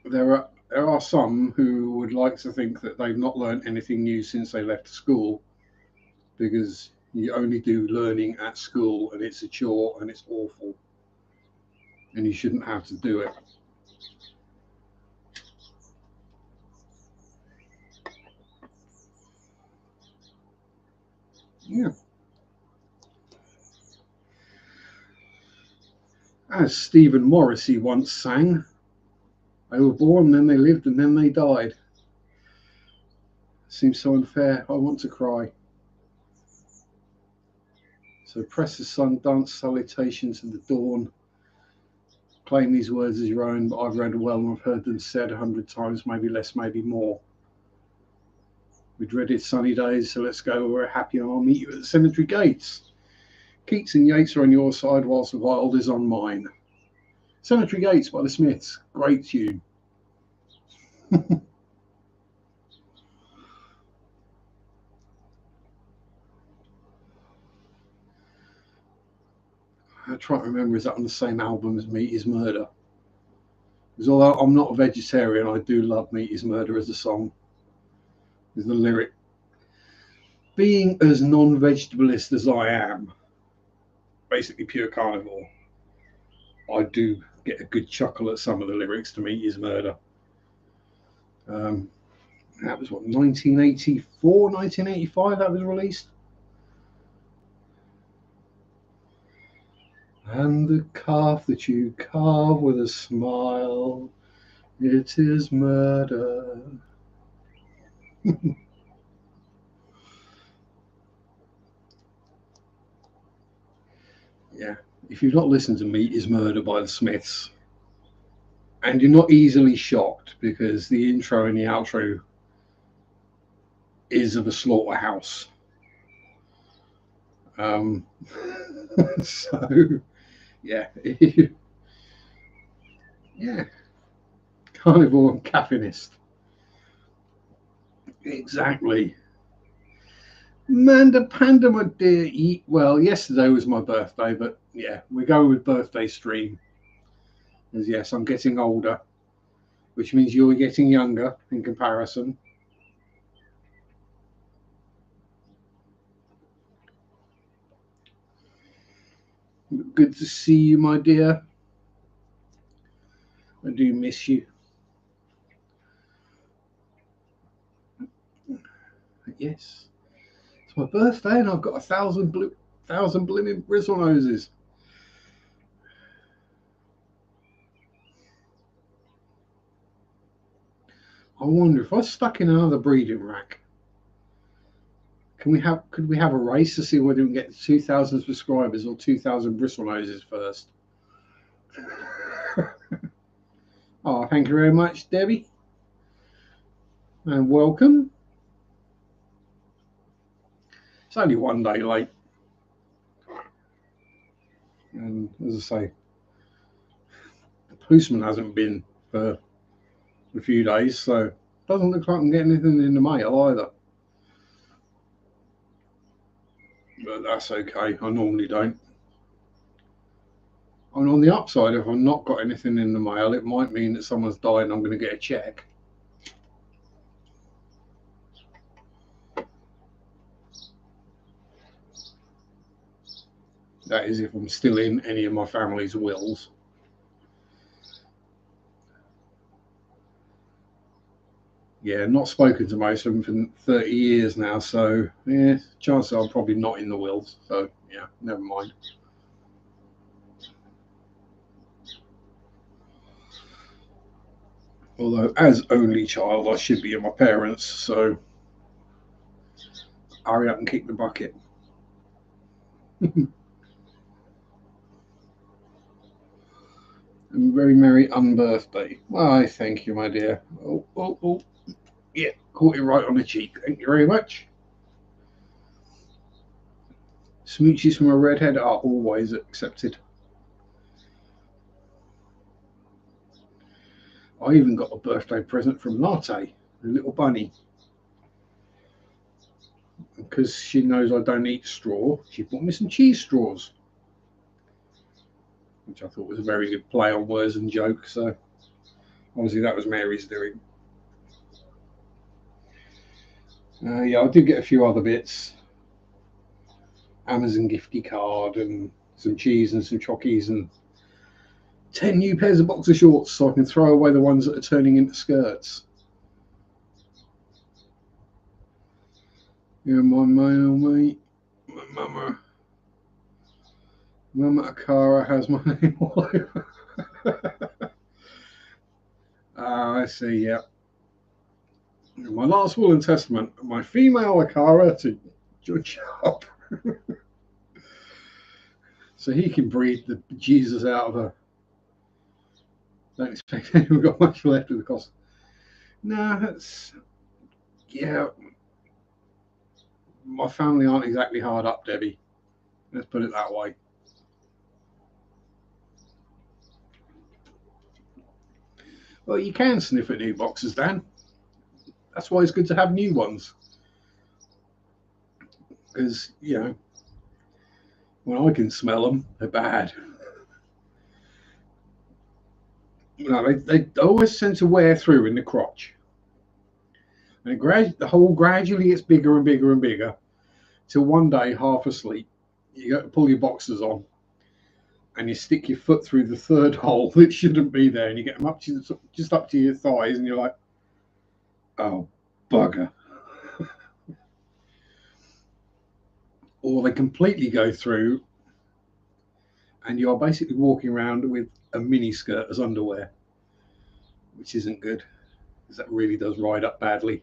There are some who would like to think that they've not learned anything new since they left school, because you only do learning at school and it's a chore and it's awful and you shouldn't have to do it. Yeah. As Stephen Morrissey once sang, they were born, then they lived, and then they died. Seems so unfair. I want to cry. So press the sun, dance salutation to the dawn. Claim these words as your own, but I've read well and I've heard them said 100 times, maybe less, maybe more. We dreaded sunny days, so let's go. We're happy and I'll meet you at the cemetery gates. Keats and Yeats are on your side whilst the Wild is on mine. Cemetery Gates by the Smiths. Great tune. I try to remember, is that on the same album as Meat is Murder? Because although I'm not a vegetarian, I do love Meat is Murder as a song. With the lyric, being as non-vegetalist as I am, basically pure carnivore, I do get a good chuckle at some of the lyrics to Meat is Murder. That was what, 1984, 1985 that was released? And the calf that you carve with a smile, it is murder. Yeah, if you've not listened to Meat is Murder by the Smiths, and you're not easily shocked because the intro and the outro is of a slaughterhouse. So, yeah. Yeah. Carnivore and caffeinist. Exactly. Giant Panda, my dear. Well, yesterday was my birthday, but yeah, we go with birthday stream. As yes, I'm getting older, which means you're getting younger in comparison. Good to see you, my dear. I do miss you. Yes, it's my birthday, and I've got 1,000 blooming bristle noses. I wonder if I stuck in another breeding rack. Could we have a race to see whether we can get 2,000 subscribers or 2,000 bristle noses first? Oh, thank you very much, Debbie, and welcome. It's only one day late, and as I say, the postman hasn't been for a few days, so it doesn't look like I'm getting anything in the mail either. But that's okay. I normally don't. And on the upside, if I've not got anything in the mail, it might mean that someone's died and I'm going to get a check. That is if I'm still in any of my family's wills. Yeah, not spoken to most of them for 30 years now, so yeah, chances are I'm probably not in the wills. So yeah, never mind. Although as only child, I should be in my parents, so Hurry up and kick the bucket. And very merry unbirthday. Why, thank you, my dear. Oh, oh, oh. Yeah, caught you right on the cheek. Thank you very much. Smooches from a redhead are always accepted. I even got a birthday present from Latte, the little bunny. Because she knows I don't eat straw, she bought me some cheese straws, which I thought was a very good play on words and joke. So obviously that was Mary's doing. Yeah, I did get a few other bits. Amazon gifty card and some cheese and some chockies and 10 new pairs of boxer shorts so I can throw away the ones that are turning into skirts. Yeah, my mail, mate. My Mama Akara has my name all over. I see, yeah. My last will and testament, my female Akara to Judge Sharpe. So he can breed the Jesus out of her. Don't expect anyone got much left of the cost. No, that's, yeah. My family aren't exactly hard up, Debbie. Let's put it that way. Well, you can sniff at new boxes, Dan. That's why it's good to have new ones. Because, you know, when I can smell them, they're bad. No, they always tend to wear through in the crotch. And the hole gradually gets bigger and bigger and bigger till one day, half asleep, you go to pull your boxers on and you stick your foot through the third hole that shouldn't be there, and you get them up to just up to your thighs, and you're like, oh, bugger. Or they completely go through and you are basically walking around with a mini skirt as underwear, which isn't good because that really does ride up badly.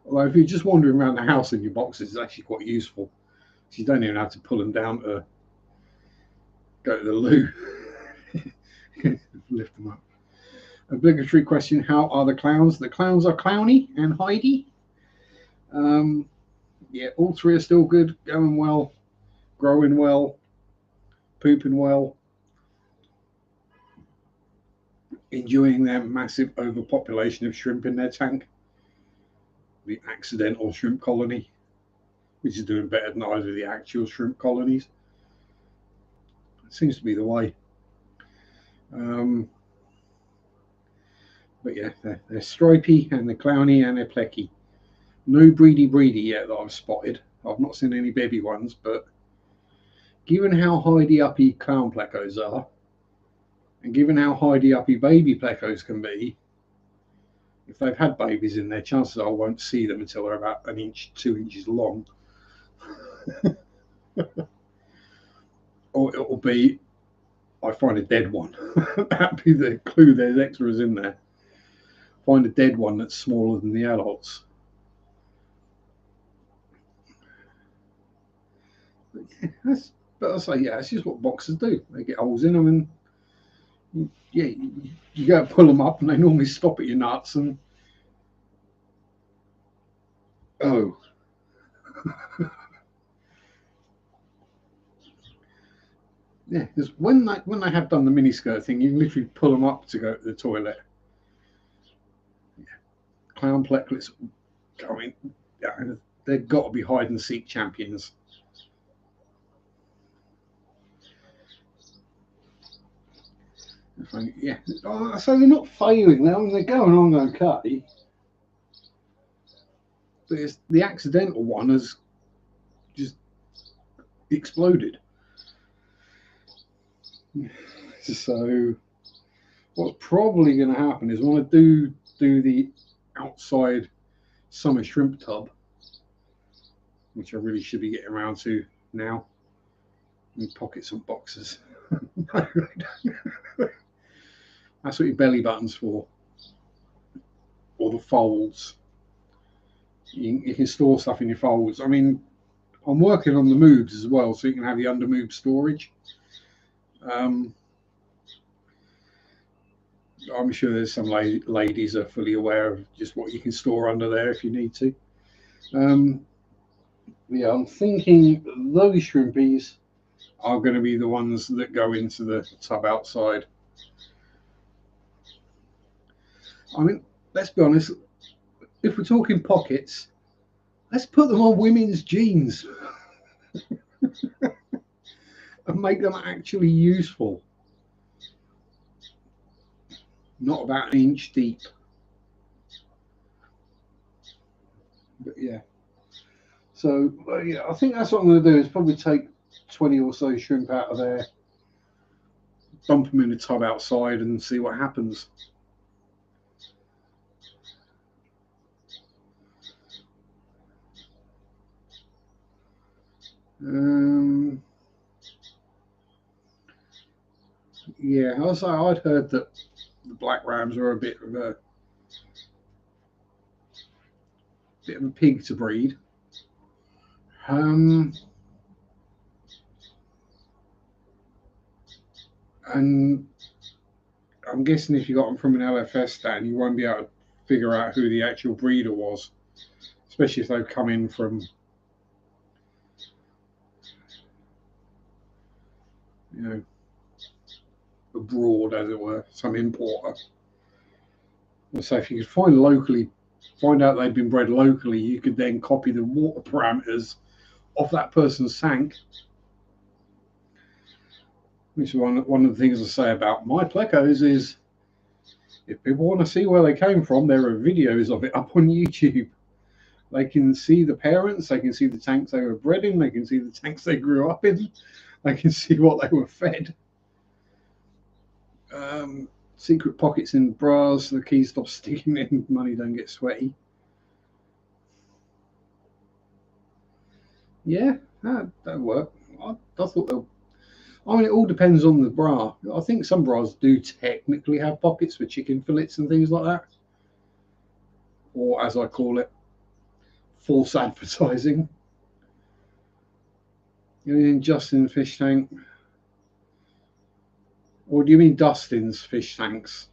Although if you're just wandering around the house in your boxes, it's actually quite useful. So you don't even have to pull them down to go to the loo. Lift them up. Obligatory question: how are the clowns? The clowns are Clowny and Heidi. Yeah, all three are still good, going well, growing well, pooping well, enjoying their massive overpopulation of shrimp in their tank. The accidental shrimp colony, which is doing better than either of the actual shrimp colonies. It seems to be the way. But yeah, they're stripy and they're clowny and they're plecky. No breedy yet that I've spotted. I've not seen any baby ones, but given how hidey-uppy clown plecos are, and given how hidey-uppy baby plecos can be, if they've had babies in there, chances are I won't see them until they're about 1 inch, 2 inches long. Or it'll be, I find a dead one. That'd be the clue there's extras in there. Find a dead one that's smaller than the adults. But I say, yeah, it's just what boxers do. They get holes in them, and yeah, you go pull them up, and they normally stop at your nuts, and oh. Yeah, because when they have done the miniskirt thing, you can literally pull them up to go to the toilet. Yeah. Clown plecklets, I mean, yeah, they've got to be hide and seek champions. Yeah, so they're not failing. They're going on okay. But it's, the accidental one has just exploded. So what's probably going to happen is when I do the outside summer shrimp tub, which I really should be getting around to now, and pocket some boxes. That's what your belly button's for, or the folds. You can store stuff in your folds. I mean, I'm working on the moves as well, so you can have the under move storage. I'm sure there's some ladies are fully aware of just what you can store under there if you need to. Yeah, I'm thinking those shrimpies are going to be the ones that go into the tub outside. I mean, let's be honest, if we're talking pockets, let's put them on women's jeans and make them actually useful. Not about an inch deep. But yeah. So yeah, I think that's what I'm going to do, is probably take 20 or so shrimp out of there, dump them in the tub outside and see what happens. Yeah, I'd heard that the black rams are a bit of a pig to breed. And I'm guessing if you got them from an LFS stand, you won't be able to figure out who the actual breeder was, especially if they've come in from, you know, abroad, as it were, some importer. So if you could find out they'd been bred locally, you could then copy the water parameters of that person's tank. Which is one of the things I say about my plecos is, if people want to see where they came from, there are videos of it up on YouTube. They can see the parents, they can see the tanks they were bred in, they can see the tanks they grew up in, they can see what they were fed. Secret pockets in bras so the keys stop sticking in, money don't get sweaty. Yeah, that'll work. I thought I mean, it all depends on the bra. I think some bras do technically have pockets for chicken fillets and things like that. Or, as I call it, false advertising. You mean Justin's fish tank? Or do you mean Dustin's fish tanks?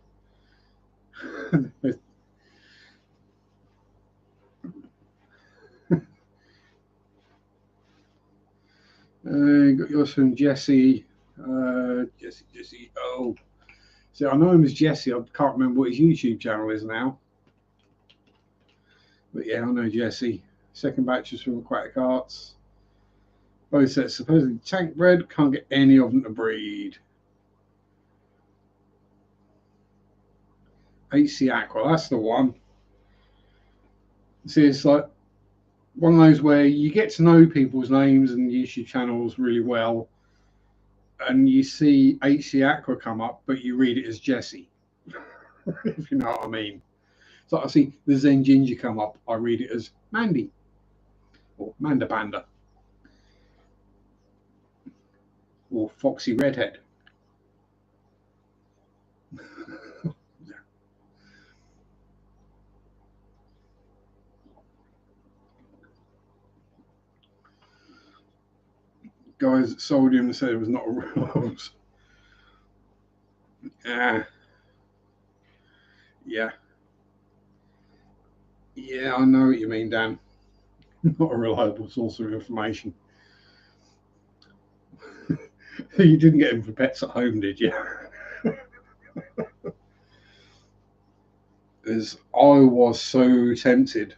Got yours from Jesse. Jesse. Oh, see, I know him as Jesse. I can't remember what his YouTube channel is now. But yeah, I know Jesse. Second batch is from Aquatic Arts. Both sets supposedly tank bred. Can't get any of them to breed. HC Aqua, that's the one. See, it's like one of those where you get to know people's names and YouTube channels really well, and you see HC Aqua come up, but you read it as Jesse, if you know what I mean. So I see the Zen Ginger come up, I read it as Mandy or Manda Panda or Foxy Redhead. Guys that sold him said it was not a rose. Yeah. Yeah, I know what you mean, Dan. Not a reliable source of information. You didn't get him for Pets at Home, did you? As I was so tempted,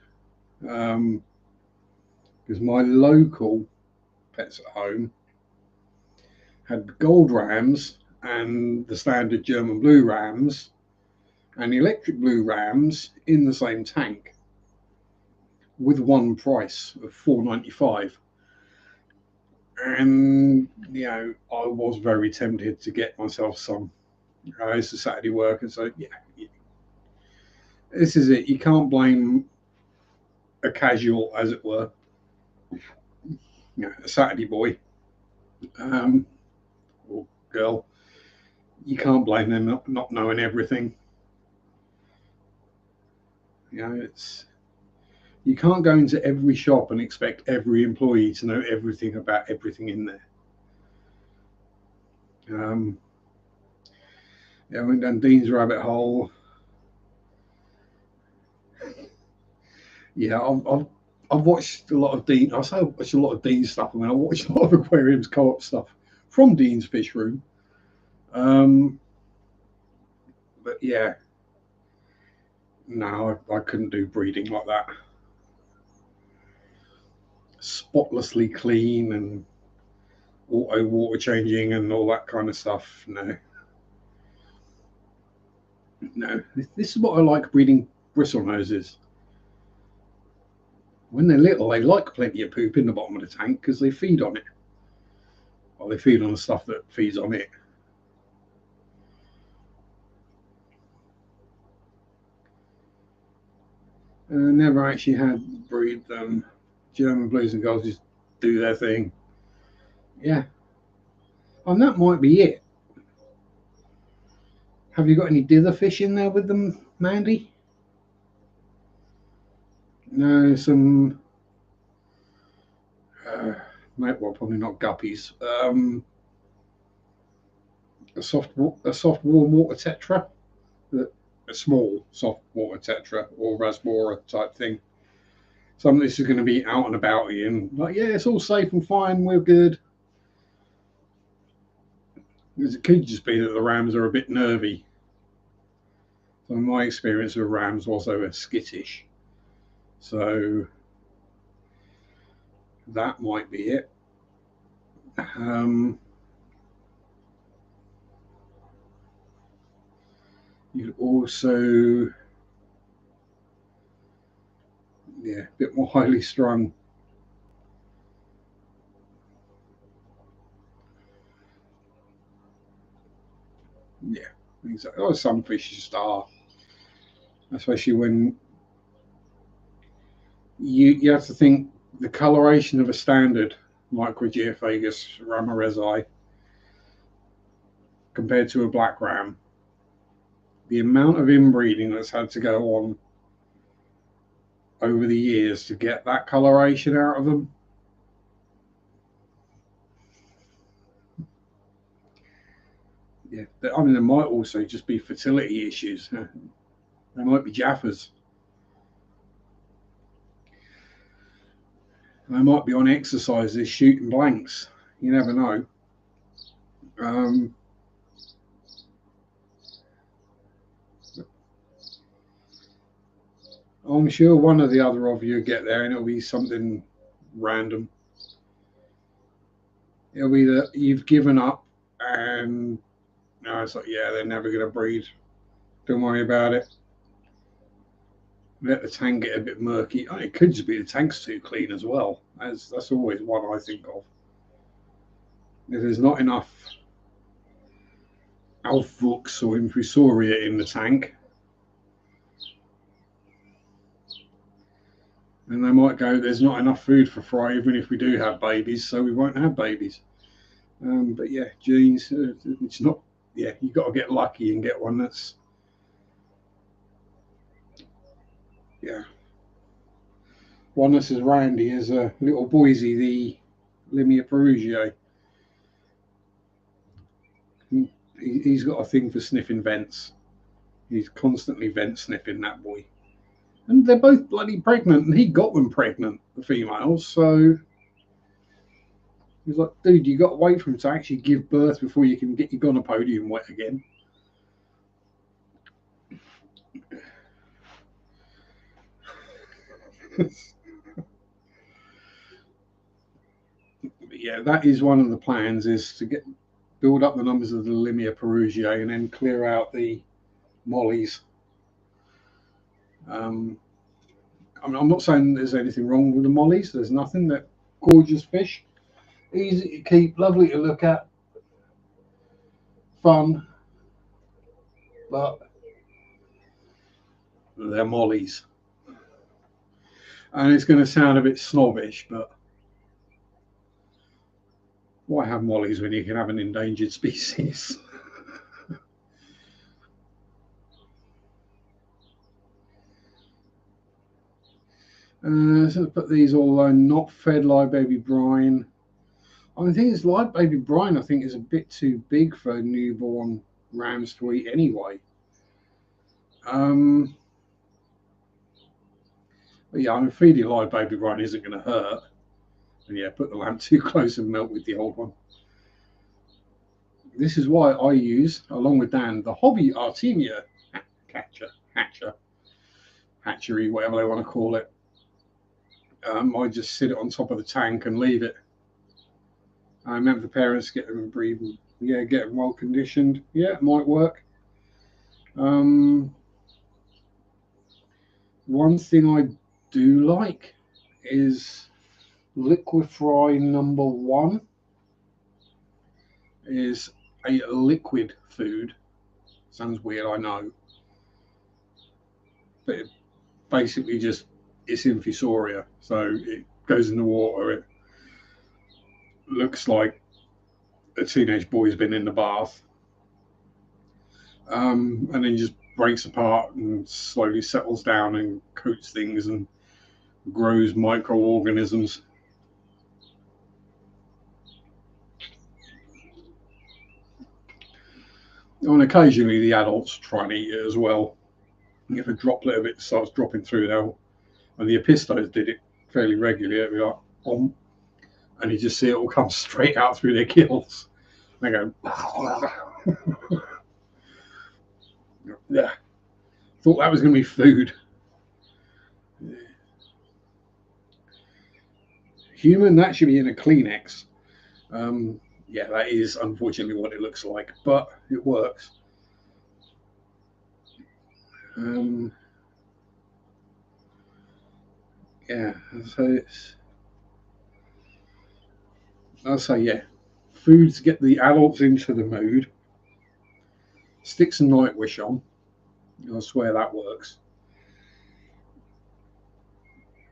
because my local Pets at Home had gold rams and the standard German blue rams and electric blue rams in the same tank with one price of $4.95. And you know, I was very tempted to get myself some. It's a Saturday work, and so yeah, this is it. You can't blame a casual, as it were, a Saturday boy or girl. You can't blame them not knowing everything. You know, You can't go into every shop and expect every employee to know everything about everything in there. I went down Dean's rabbit hole. Yeah, I've watched a lot of Dean. I say I watched a lot of Dean's stuff. I mean, I watched a lot of aquariums co-op stuff from Dean's Fish Room. But yeah, no, I couldn't do breeding like that. Spotlessly clean and auto water changing and all that kind of stuff. No. This is what I like breeding bristlenoses. When they're little, they like plenty of poop in the bottom of the tank because they feed on it. Well, they feed on the stuff that feeds on it. Never actually had breed them. German blues and golds just do their thing. Yeah. And that might be it. Have you got any dither fish in there with them, Mandy? No, some. Well, probably not guppies. A soft warm water tetra, a small soft water tetra or rasbora type thing. Some of this is going to be out and about in, like, yeah, it's all safe and fine, we're good. Because it could just be that the rams are a bit nervy. So my experience with rams was they were skittish. So that might be it. You also, yeah, a bit more highly strung. Yeah, exactly. Oh, some fish just are, especially when you have to think the coloration of a standard Microgeophagus ramirezi compared to a black ram, the amount of inbreeding that's had to go on over the years to get that coloration out of them. Yeah, I mean, there might also just be fertility issues. There might be Jaffas. They might be on exercises shooting blanks. You never know. I'm sure one or the other of you get there and it'll be something random. It'll be that you've given up and no, it's like, yeah, they're never going to breed. Don't worry about it. Let the tank get a bit murky. Oh, it could just be the tank's too clean as well. That's always one I think of. If there's not enough Alphvux or Infusoria in the tank, and they might go, there's not enough food for Fry, even if we do have babies, so we won't have babies. But yeah, genes, it's not, yeah, you've got to get lucky and get one that's, yeah. One that's as randy as a little Boise, the Limia perugiae. He's got a thing for sniffing vents. He's constantly vent sniffing, that boy. And they're both bloody pregnant, and he got them pregnant, the females, so he's like, dude, you got to wait for him to actually give birth before you can get your gonopodium wet again. Yeah, that is one of the plans, is to build up the numbers of the Limia perugiae and then clear out the mollies. I mean, I'm not saying there's anything wrong with the mollies. There's nothing. They're gorgeous fish, easy to keep, lovely to look at, fun, but they're mollies. And it's going to sound a bit snobbish, but why have mollies when you can have an endangered species? So put these all not fed live baby brine. I think it's live baby brine. I think is a bit too big for newborn rams to eat anyway. But yeah, I mean, feeding live baby brine isn't going to hurt. And yeah, put the lamb too close and melt with the old one. This is why I use, along with Dan, the hobby Artemia hatchery, whatever they want to call it. I just sit it on top of the tank and leave it. I remember the parents get them breathing, get them well conditioned. Yeah, it might work. One thing I do like is Liquify #1 is a liquid food. Sounds weird, I know, but it basically just it's infusoria, so it goes in the water. It looks like a teenage boy's been in the bath, and then just breaks apart and slowly settles down and coats things and grows microorganisms. And occasionally the adults try and eat it as well. If a droplet of it starts dropping through there, and the Epistos did it fairly regularly, it'd be like, and you just see it all come straight out through their gills. They go, yeah. Thought that was going to be food. Human, that should be in a Kleenex. Yeah, that is unfortunately what it looks like, but it works. Yeah, so I'll say, yeah, foods get the adults into the mood. Stick some Nightwish on. I swear that works.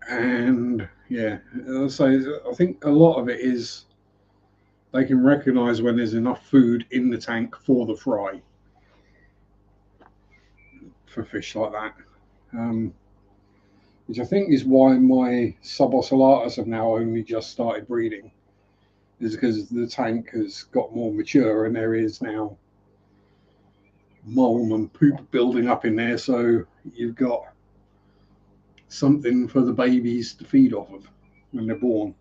And yeah, I'll say, I think a lot of it is they can recognize when there's enough food in the tank for the fry for fish like that. Which I think is why my subocellatus have now only just started breeding, is because the tank has got more mature and there is now mold and poop building up in there, so you've got something for the babies to feed off of when they're born.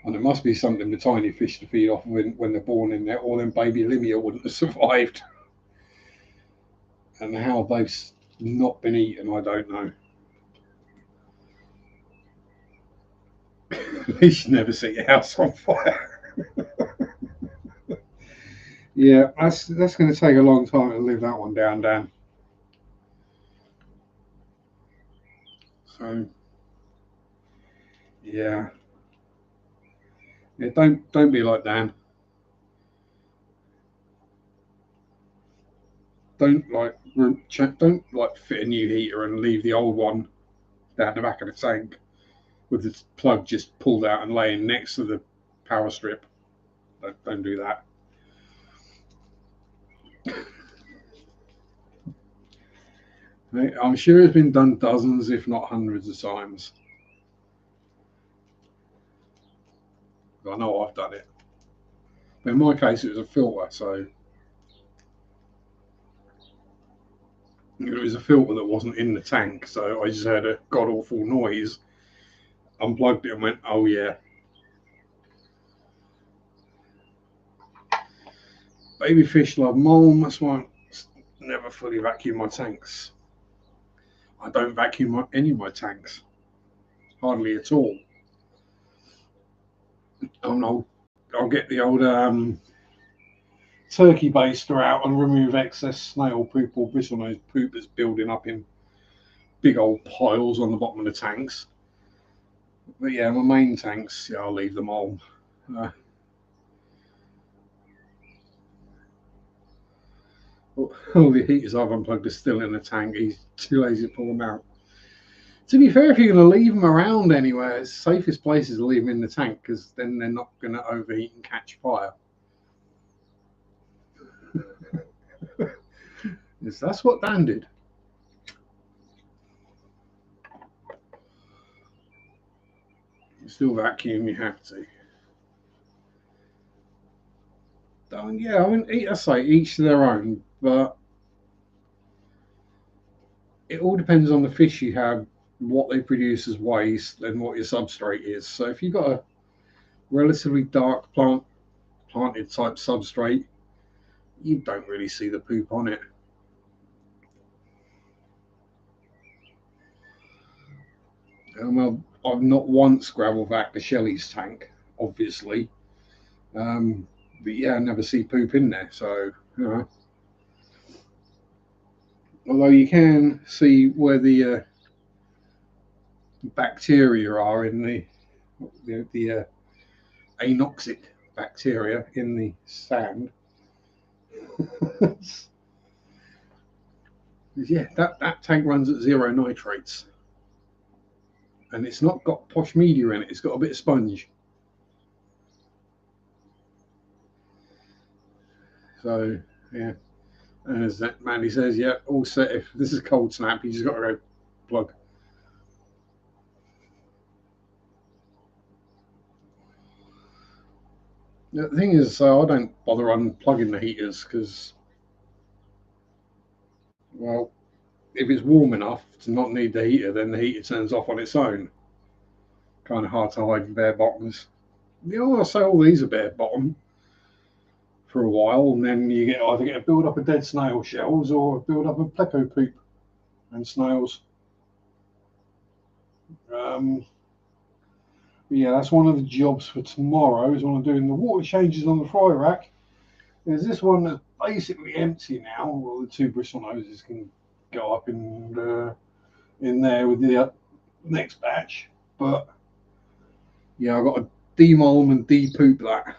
And it must be something for tiny fish to feed off when they're born in there, or then baby Limia wouldn't have survived. And how they've not been eaten, I don't know. They should never set your house on fire. Yeah, that's going to take a long time to live that one down, Dan. So, yeah, don't be like Dan. Don't fit a new heater and leave the old one down the back of the tank with the plug just pulled out and laying next to the power strip. Don't do that. I'm sure it's been done dozens, if not hundreds of times. I know I've done it. But in my case, it was a filter, so it was a filter that wasn't in the tank, so I just heard a god awful noise, unplugged it and went, oh yeah. Baby fish love mold, that's why I never fully vacuum my tanks. I don't vacuum any of my tanks, hardly at all. I'll get the old turkey baster out and remove excess snail poop or bristlenose poop that's building up in big old piles on the bottom of the tanks. But yeah, my main tanks, yeah, I'll leave them on. All the heaters I've unplugged are still in the tank. He's too lazy to pull them out. To be fair, if you're going to leave them around anywhere, the safest place is to leave them in the tank, because then they're not going to overheat and catch fire. Yes, that's what Dan did. Still vacuum, you have to. Yeah, I mean, I say each to their own, but it all depends on the fish you have, what they produce as waste, and what your substrate is. So if you've got a relatively dark planted type substrate, you don't really see the poop on it. Well, I've not once gravel vac the Shelley's tank, obviously. But yeah, I never see poop in there. So, you know. Although you can see where the bacteria are in the anoxic bacteria in the sand. Yeah, that tank runs at 0 nitrates. And it's not got posh media in it, it's got a bit of sponge. So, yeah. And as that Mandy says, yeah, all set. If this is cold snap, you just got to go plug. The thing is, I don't bother unplugging the heaters because, well, if it's warm enough to not need the heater, then the heater turns off on its own. Kind of hard to hide in bare bottoms. You know, I say all these are bare bottom for a while, and then you either get a build up of dead snail shells or a build up of pleco poop and snails. Yeah, that's one of the jobs for tomorrow. Is when I'm doing the water changes on the fry rack. There's this one that's basically empty now. Well, the 2 bristle noses can go up in there with the next batch. But yeah, I've got to demulm and de-poop that.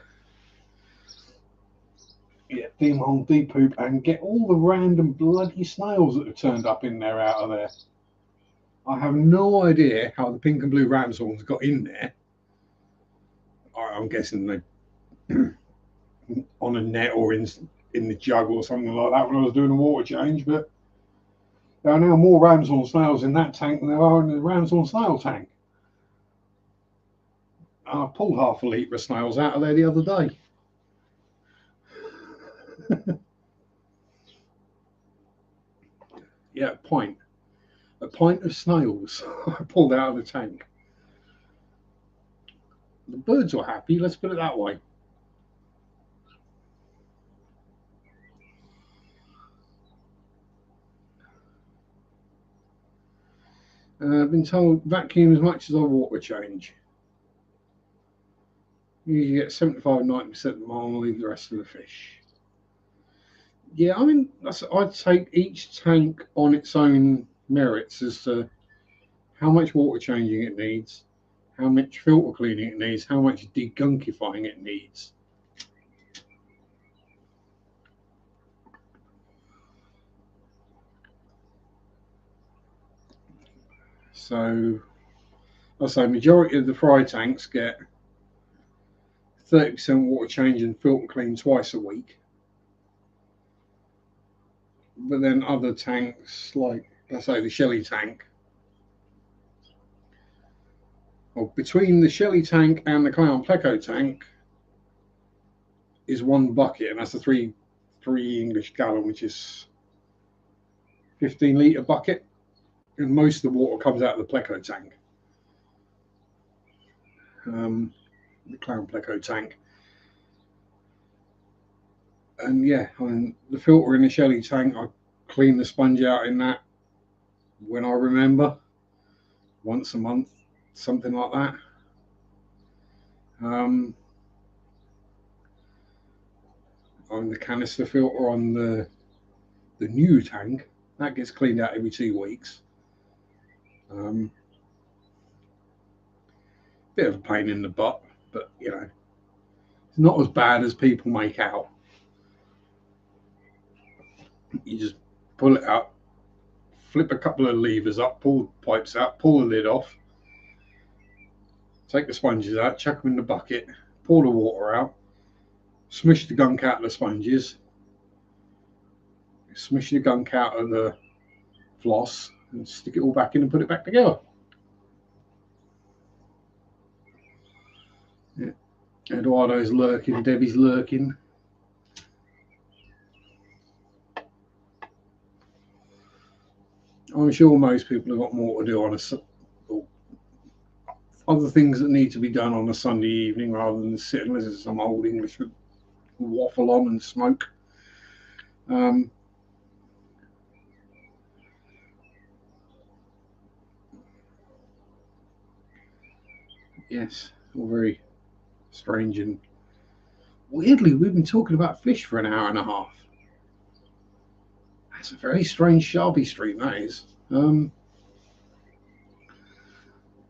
Yeah, demulm, de-poop, and get all the random bloody snails that have turned up in there out of there. I have no idea how the pink and blue ramshorns got in there. I'm guessing they on a net or in the jug or something like that when I was doing a water change. But there are now more ramshorn snails in that tank than there are in the ramshorn snail tank. I pulled half a litre of snails out of there the other day. Yeah, a pint of snails I pulled out of the tank. The birds were happy, let's put it that way. I've been told vacuum as much as I water change. You get 75-90% of the mile and leave the rest of the fish. Yeah, I mean, I'd take each tank on its own merits as to how much water changing it needs, how much filter cleaning it needs, how much degunkifying it needs. So, I'll say majority of the fry tanks get 30% water change and filter clean twice a week. But then other tanks, like let's say the Shelley tank, or between the Shelley tank and the Clown Pleco tank is 1 bucket, and that's a 3 English gallon, which is 15-litre bucket, and most of the water comes out of the Pleco tank. The Clown Pleco tank. And yeah, I mean, the filter in the Shelley tank, I clean the sponge out in that when I remember, once a month, something like that. On the canister filter on the new tank, that gets cleaned out every 2 weeks. Bit of a pain in the butt, but you know, it's not as bad as people make out. You just pull it out, flip a couple of levers up, pull the pipes out, pull the lid off, take the sponges out, chuck them in the bucket, pour the water out, smush the gunk out of the sponges, smush the gunk out of the floss, and stick it all back in and put it back together. Eduardo's lurking, Debbie's lurking. I'm sure most people have got more to do on other things that need to be done on a Sunday evening rather than sit and listen to some old English waffle on and smoke. Yes, all very strange, and weirdly, we've been talking about fish for an hour and a half. That's a very strange Sharpe stream, that is. Trying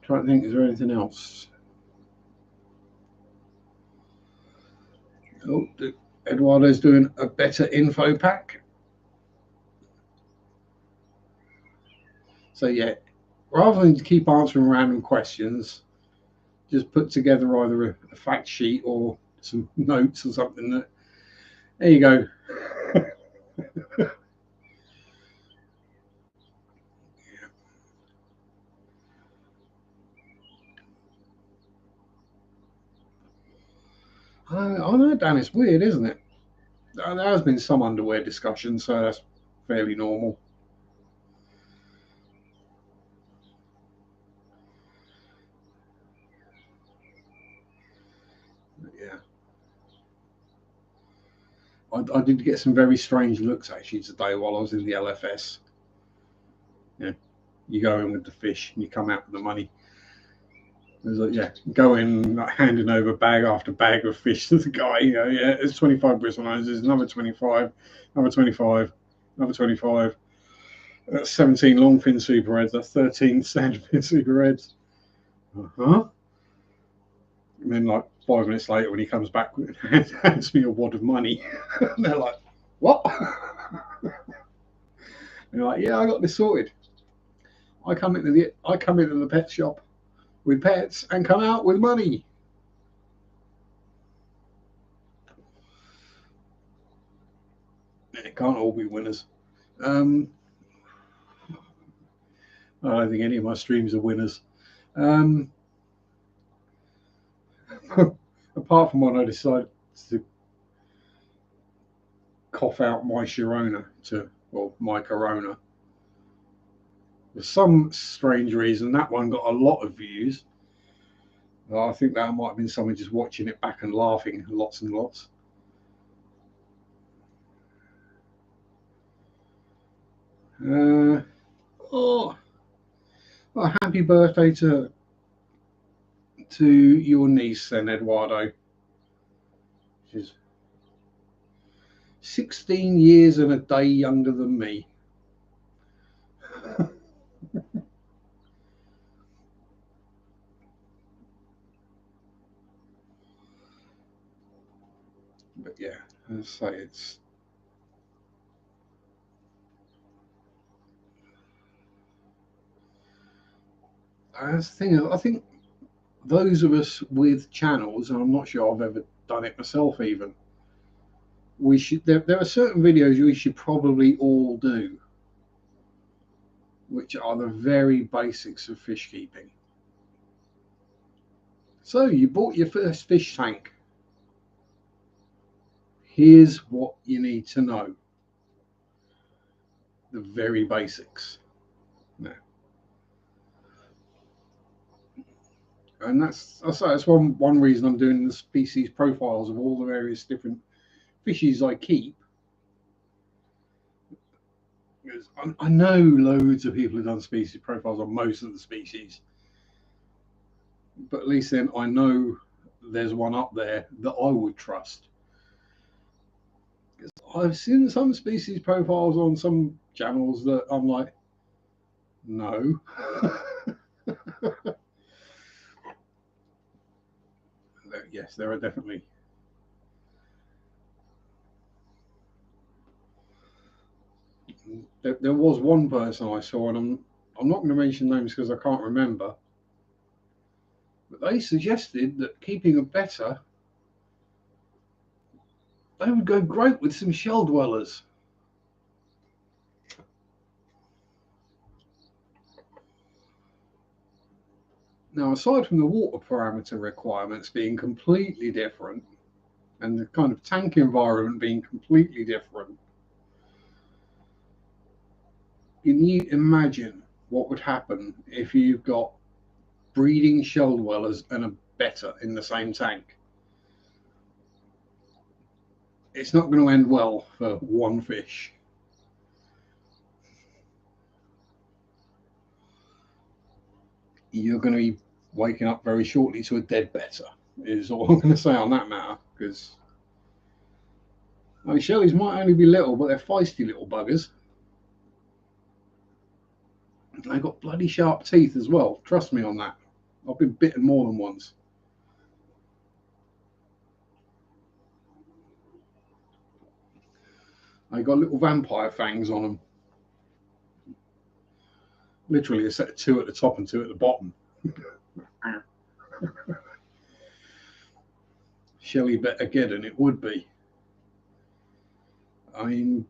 to think, is there anything else? Oh, Eduardo's doing a better info pack. So yeah, rather than keep answering random questions, just put together either a fact sheet or some notes or something. There you go. I know, Dan, it's weird, isn't it? There has been some underwear discussion, so that's fairly normal. Yeah. I did get some very strange looks actually today while I was in the LFS. Yeah, you go in with the fish and you come out with the money. It was like, yeah, go in like, handing over bag after bag of fish to the guy. You know, yeah, it's 25 bristle noses, there's another 25, another 25, another 25. That's 17 longfin super reds. That's 13 sandfin super reds. And then like 5 minutes later, when he comes back and hands me a wad of money, and they're like, "What?" And you're like, "Yeah, I got this sorted. I come into the pet shop with pets and come out with money." It can't all be winners. I don't think any of my streams are winners. Apart from when I decided to cough out my Sharona or my Corona. For some strange reason, that one got a lot of views. I think that might have been someone just watching it back and laughing lots and lots. Well, happy birthday to your niece then, Eduardo. She's 16 years and a day younger than me. But yeah, as I say, it's that's the thing. I think those of us with channels, and I'm not sure I've ever done it myself even, we should there are certain videos we should probably all do, which are the very basics of fish keeping. So you bought your first fish tank. Here's what you need to know. The very basics. No. And that's one reason I'm doing the species profiles of all the various different fishes I keep. Because I know loads of people have done species profiles on most of the species, but at least then I know there's one up there that I would trust. Because I've seen some species profiles on some channels that I'm like, no. Yes, there are definitely. There was one person I saw, and I'm not going to mention names because I can't remember, but they suggested that keeping a better, they would go great with some shell dwellers. Now, aside from the water parameter requirements being completely different and the kind of tank environment being completely different, can you imagine what would happen if you've got breeding shell dwellers and a betta in the same tank? It's not going to end well for one fish. You're going to be waking up very shortly to a dead betta, is all I'm going to say on that matter. Because I mean, shellies might only be little, but they're feisty little buggers. They've got bloody sharp teeth as well. Trust me on that. I've been bitten more than once. They got little vampire fangs on them. Literally a set of 2 at the top and 2 at the bottom. Shelly better get, and it would be. I mean,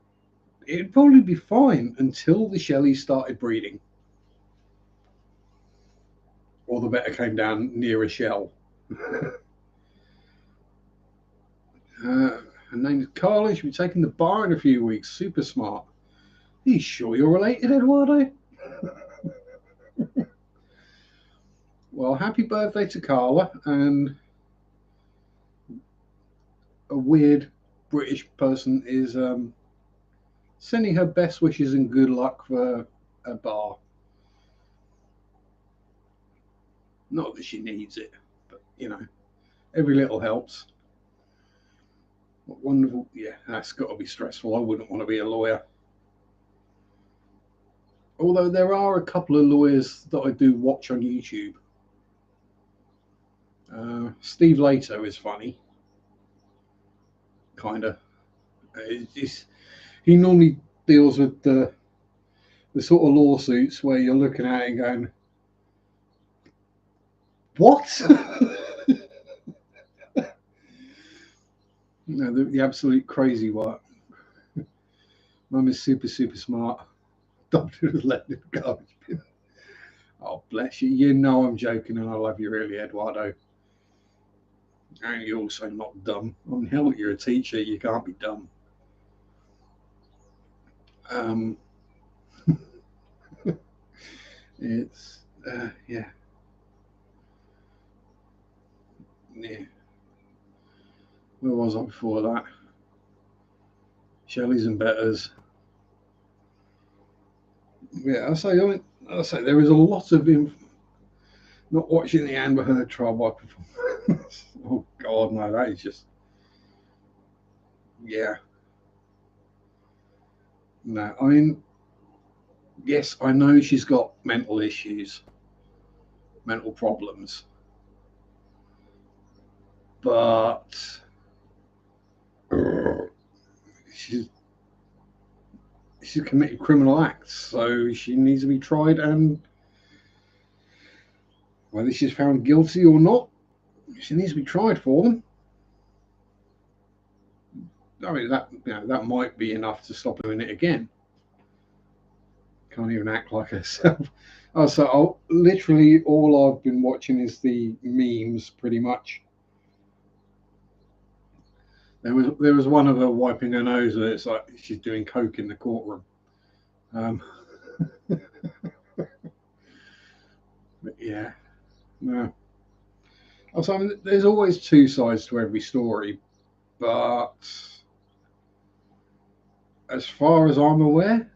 it'd probably be fine until the shellies started breeding. Or the betta came down near a shell. Her name is Carla. She'll be taking the bar in a few weeks. Super smart. Are you sure you're related, Eduardo? Well, happy birthday to Carla, and a weird British person is sending her best wishes and good luck for a bar. Not that she needs it, but you know, every little helps. What wonderful, yeah, that's got to be stressful. I wouldn't want to be a lawyer. Although there are a couple of lawyers that I do watch on YouTube. Steve Lato is funny. Kind of. He normally deals with the sort of lawsuits where you're looking at it and going, what? No, the absolute crazy one. Mum is super, super smart. Doctor has left in the garbage bin. Oh, bless you. You know I'm joking, and I love you really, Eduardo. And you're also not dumb. I mean, hell, you're a teacher. You can't be dumb. It's, yeah. Yeah. Where was I before that? Shellies and betters. Yeah, I say there is a lot of not watching the Amber Heard trial by performance. Oh God, no, that is just, yeah. No, I mean, yes, I know she's got mental issues, mental problems, but she's committed criminal acts, so she needs to be tried, and whether she's found guilty or not, she needs to be tried for them. I mean, that might be enough to stop doing it again. Can't even act like herself. Oh, so literally all I've been watching is the memes, pretty much. There was one of her wiping her nose, and it's like she's doing coke in the courtroom. But yeah, no. Also, I mean, there's always 2 sides to every story, but as far as I'm aware,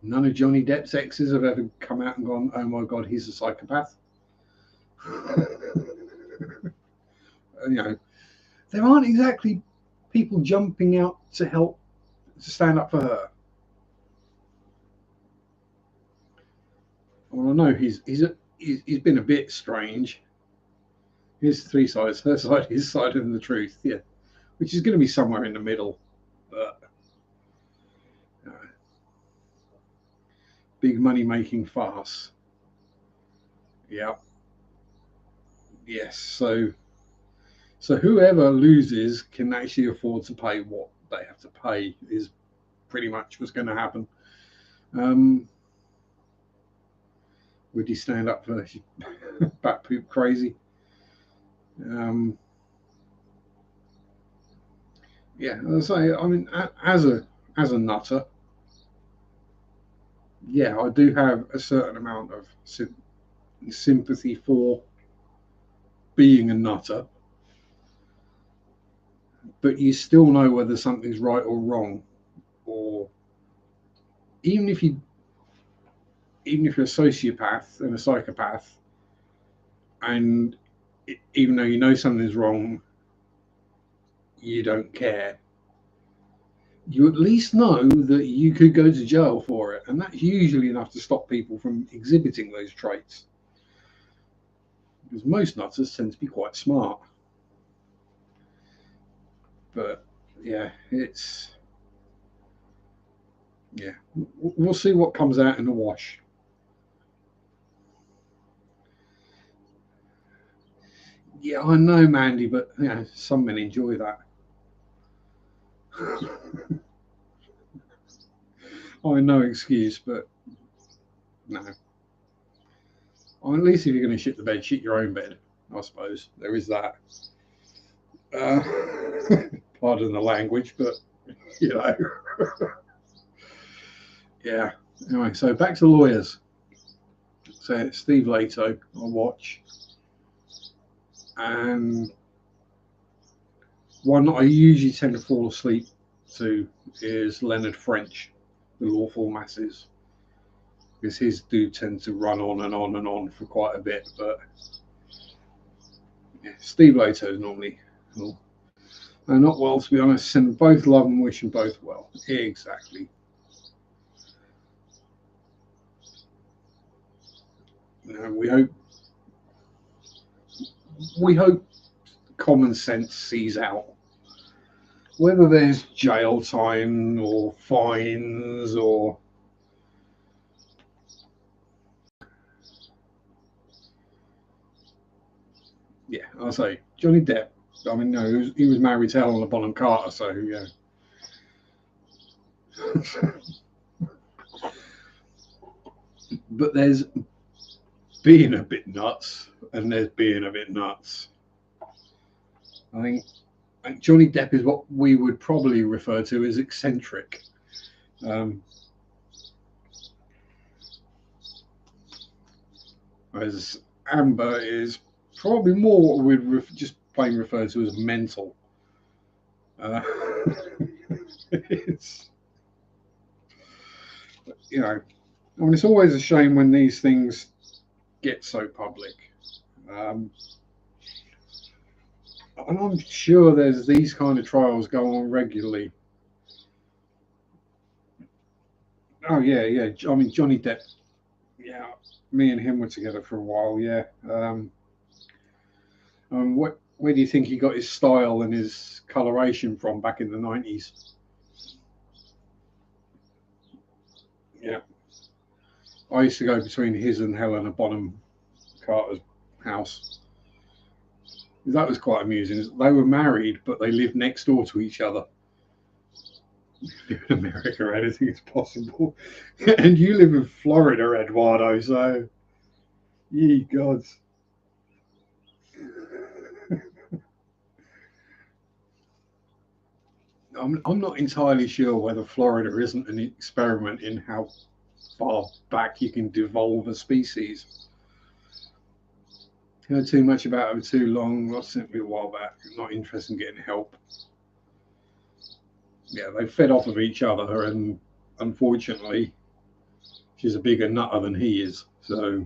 none of Johnny Depp's exes have ever come out and gone, "Oh my God, he's a psychopath." You know, there aren't exactly people jumping out to help to stand up for her. Well, I know he's been a bit strange. Here's 3 sides: her side, his side, and the truth. Yeah, which is going to be somewhere in the middle. But big money making farce. Yeah. Yes. So whoever loses can actually afford to pay what they have to pay is pretty much what's going to happen. Would you stand up for bat poop crazy? Yeah, as I say, I mean, as a nutter, yeah, I do have a certain amount of sympathy for being a nutter, but you still know whether something's right or wrong, or even if you even if you're a sociopath and a psychopath, and even though you know something's wrong, you don't care. You at least know that you could go to jail for it, and that's usually enough to stop people from exhibiting those traits. Because most nutters tend to be quite smart. But yeah, we'll see what comes out in the wash. Yeah, I know, Mandy, but some men enjoy that. I no excuse, but no. Well, at least if you're going to shit the bed, shit your own bed. I suppose there is that. Uh, pardon the language, but you know. Yeah. Anyway, so back to lawyers. So Steve Leto, I watch, and one I usually tend to fall asleep to is Leonard French, the Lawful Masses, because his do tend to run on and on and on for quite a bit. But yeah, Steve Leto is normally well, not well, to be honest. And both love and wish them both well. Exactly. We hope common sense sees out. Whether there's jail time or fines or yeah, I'll say Johnny Depp. I mean, no, he was married to Helena Bonham Carter, so yeah. But there's being a bit nuts, and there's being a bit nuts. I think Johnny Depp is what we would probably refer to as eccentric. Whereas Amber is probably more what we'd just plain refer to as mental. It's, I mean, it's always a shame when these things get so public. And I'm sure there's these kind of trials go on regularly. Oh yeah. I mean, Johnny Depp. Yeah, me and him were together for a while. Yeah. Where do you think he got his style and his coloration from back in the 90s? Yeah. I used to go between his and Helena Bonham Carter's house. That was quite amusing. They were married, but they lived next door to each other. In America, anything is possible. And you live in Florida, Eduardo, so ye gods. I'm not entirely sure whether Florida isn't an experiment in how far back you can devolve a species. Heard too much about it for too long. Lost simply a while back. Not interested in getting help. Yeah, they fed off of each other, and unfortunately, she's a bigger nutter than he is. So,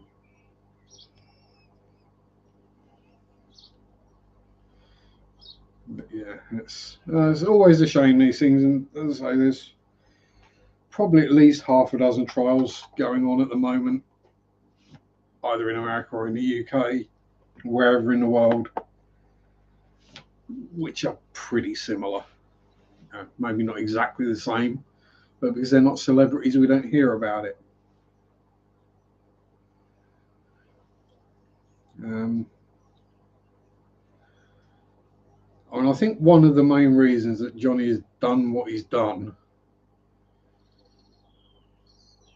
but yeah, it's always a shame, these things. And as I say, there's probably at least half a dozen trials going on at the moment, either in America or in the UK, wherever in the world, which are pretty similar. Maybe not exactly the same, but because they're not celebrities, we don't hear about it. And I think one of the main reasons that Johnny has done what he's done,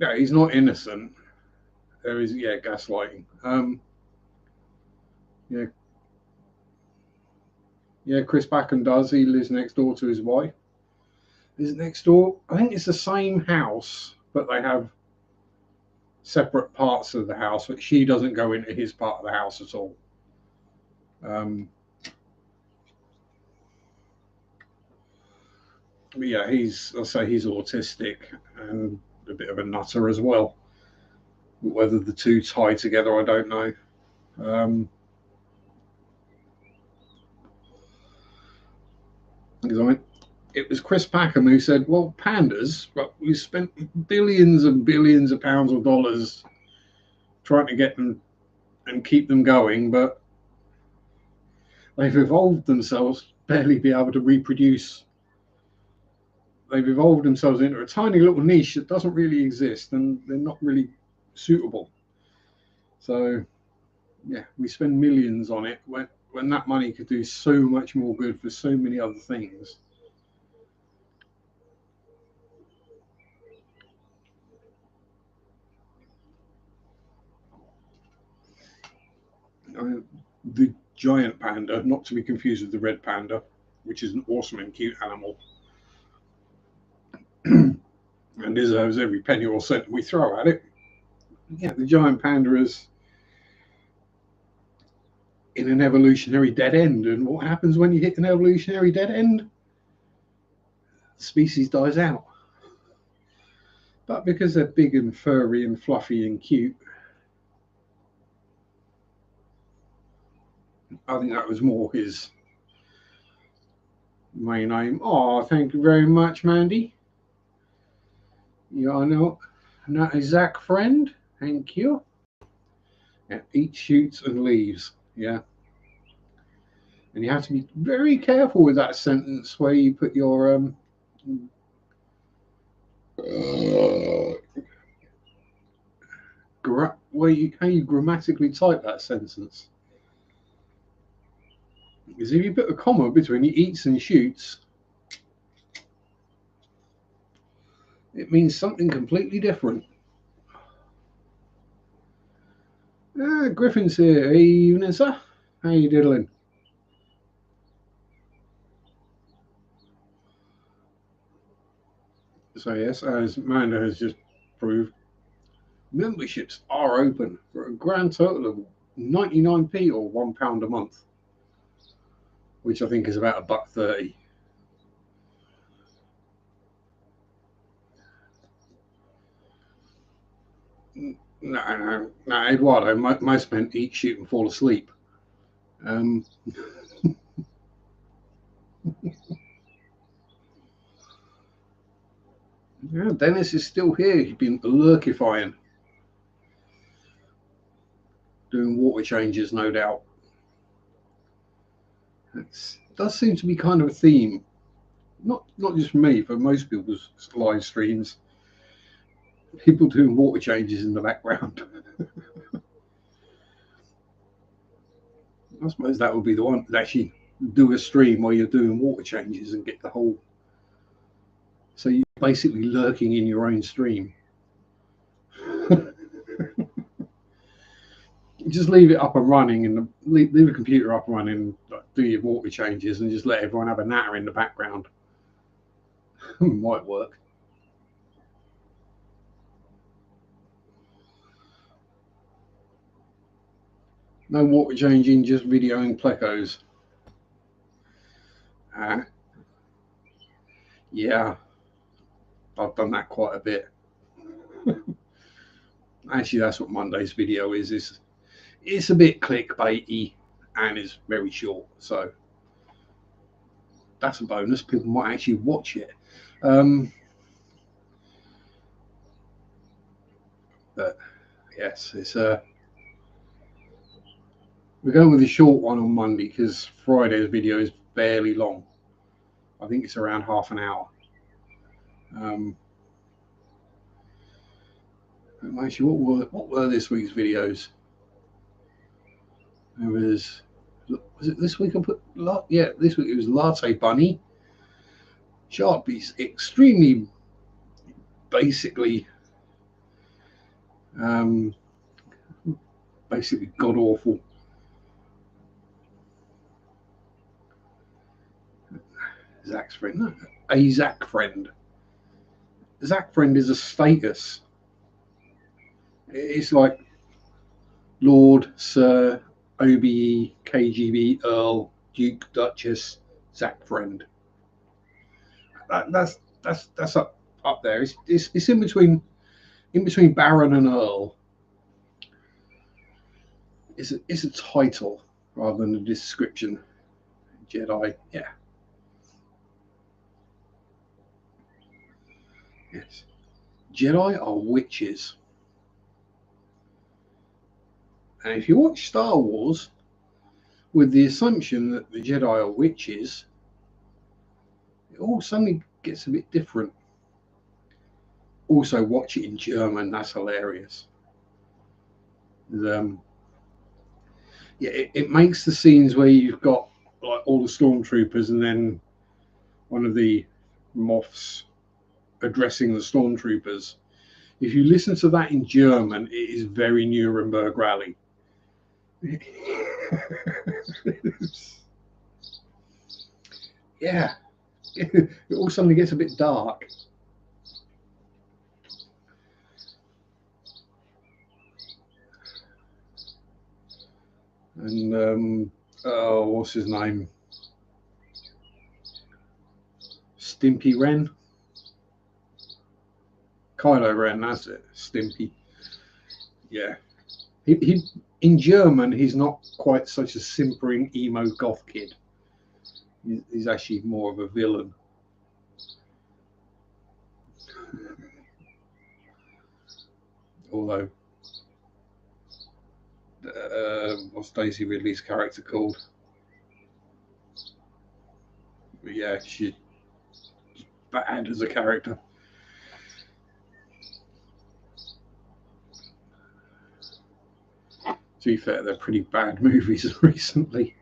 yeah, he's not innocent, there is, yeah, gaslighting. Yeah, yeah. Chris Packham does. He lives next door to his wife. Is next door? I think it's the same house, but they have separate parts of the house. But she doesn't go into his part of the house at all. But yeah, I'll say he's autistic and a bit of a nutter as well. Whether the two tie together, I don't know. Because I mean, it was Chris Packham who said, "Well, pandas, we spent billions and billions of pounds or dollars trying to get them and keep them going, but they've evolved themselves barely be able to reproduce. They've evolved themselves into a tiny little niche that doesn't really exist, and they're not really suitable. So, yeah, we spend millions on it when that money could do so much more good for so many other things." I mean, the giant panda, not to be confused with the red panda, which is an awesome and cute animal, and deserves every penny or cent we throw at it. Yeah, the giant panda is in an evolutionary dead end, and what happens when you hit an evolutionary dead end? The species dies out. But because they're big and furry and fluffy and cute, I think that was more his main aim. Oh, thank you very much, Mandy. You are not a Zach friend. Thank you. Yeah, eats, shoots, and leaves. Yeah. And you have to be very careful with that sentence where you put your how you grammatically type that sentence. Because if you put a comma between he eats and shoots, it means something completely different. Griffin's here. Hey, evening, sir. How you diddling? So yes, as Amanda has just proved, memberships are open for a grand total of 99p or £1 a month, which I think is about $1.30. No, Eduardo. Most men eat, shoot, and fall asleep. Yeah, Dennis is still here. He's been lurkifying, doing water changes, no doubt. It does seem to be kind of a theme, not just for me, for most people's live streams. People doing water changes in the background. I suppose that would be the one that actually do a stream while you're doing water changes and get the whole. So you're basically lurking in your own stream. Just leave it up and running, and leave the computer up and running, do your water changes, and just let everyone have a natter in the background. Might work. No water changing, just videoing plecos. Yeah, I've done that quite a bit. Actually, that's what Monday's video is. It's a bit clickbaity and it's very short, so that's a bonus. People might actually watch it. But yes, it's we're going with a short one on Monday because Friday's video is fairly long. I think it's around half an hour. Actually, what were this week's videos? It was it this week? I put this week it was Latte Bunny. Sharpe's extremely basically basically god awful. Zach's friend, no, a Zach friend. Zach friend is a status. It's like Lord, Sir, OBE, KGB, Earl, Duke, Duchess, Zach friend. That's up there. It's in between Baron and Earl. It's a title rather than a description. Jedi, yeah. Yes. Jedi are witches. And if you watch Star Wars with the assumption that the Jedi are witches, it all suddenly gets a bit different. Also, watch it in German. That's hilarious. Yeah, it makes the scenes where you've got like all the stormtroopers and then one of the moths addressing the stormtroopers. If you listen to that in German, it is very Nuremberg Rally. Yeah, it all suddenly gets a bit dark. And oh, what's his name? Stimpy Ren. Kylo Ren, that's it. Stimpy. Yeah. He in German, he's not quite such a simpering emo goth kid. He's actually more of a villain. Although, what's Daisy Ridley's character called? But yeah, she's bad as a character. To be fair, they're pretty bad movies recently.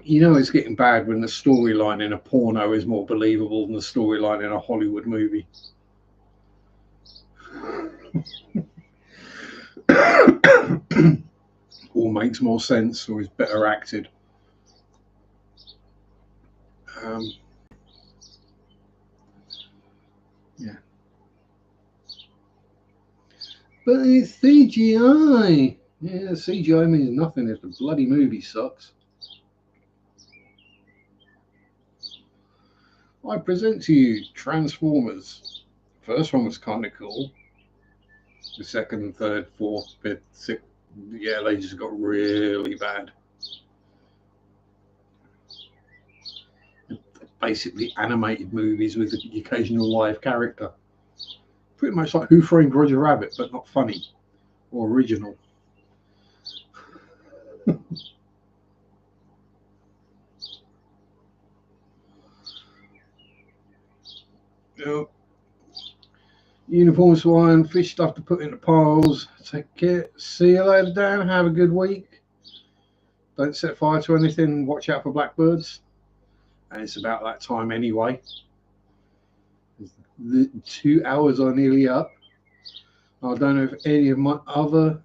You know it's getting bad when the storyline in a porno is more believable than the storyline in a Hollywood movie. Or makes more sense, or is better acted. Yeah. But it's CGI. Yeah, CGI means nothing if the bloody movie sucks. I present to you Transformers. First one was kind of cool. The second, third, fourth, fifth, sixth, yeah, they just got really bad. Basically animated movies with the occasional live character. Pretty much like Who Framed Roger Rabbit, but not funny or original. Yep. Uniforms flying, fish stuff to put in the piles. Take care. See you later, Dan. Have a good week. Don't set fire to anything. Watch out for blackbirds. And it's about that time anyway. The 2 hours are nearly up. I don't know if any of my other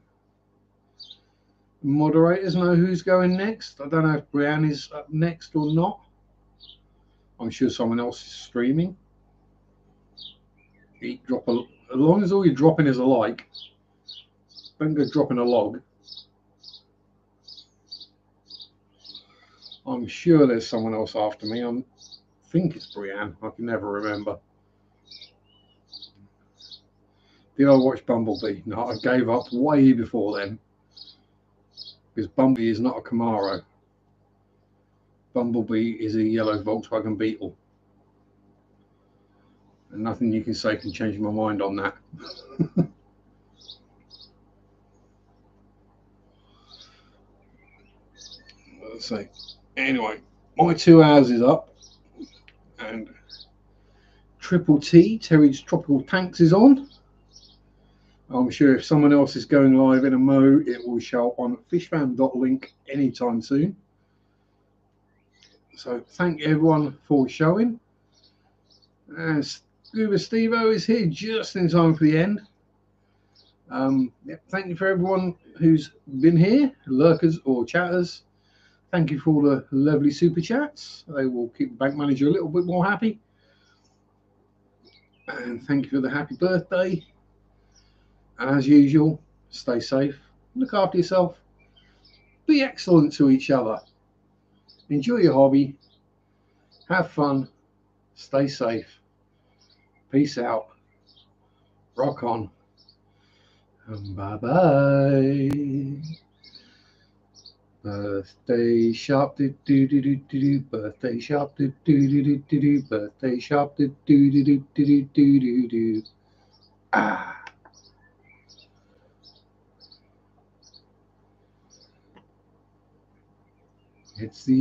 moderators know who's going next. I don't know if Brianne is up next or not. I'm sure someone else is streaming. As long as all you're dropping is a like, don't go dropping a log. I'm sure there's someone else after me. I think it's Brianne. I can never remember. Did I watch Bumblebee? No, I gave up way before then. Because Bumblebee is not a Camaro. Bumblebee is a yellow Volkswagen Beetle. And nothing you can say can change my mind on that. Let's see. Anyway, my 2 hours is up. And Triple T, Terry's Tropical Tanks, is on. I'm sure if someone else is going live in a mo, it will show up on fishfam.link anytime soon. So thank everyone for showing. Scuba Steve-O is here just in time for the end. Thank you for everyone who's been here, lurkers or chatters. Thank you for all the lovely super chats. They will keep the bank manager a little bit more happy. And thank you for the happy birthday. And as usual, stay safe, look after yourself, be excellent to each other, enjoy your hobby, have fun, stay safe, peace out, rock on, and bye-bye. Birthday Sharpe, do do do do do do. Birthday Sharpe, do do do do do do. Birthday Sharpe, do do do do do do do do. Ah. It's the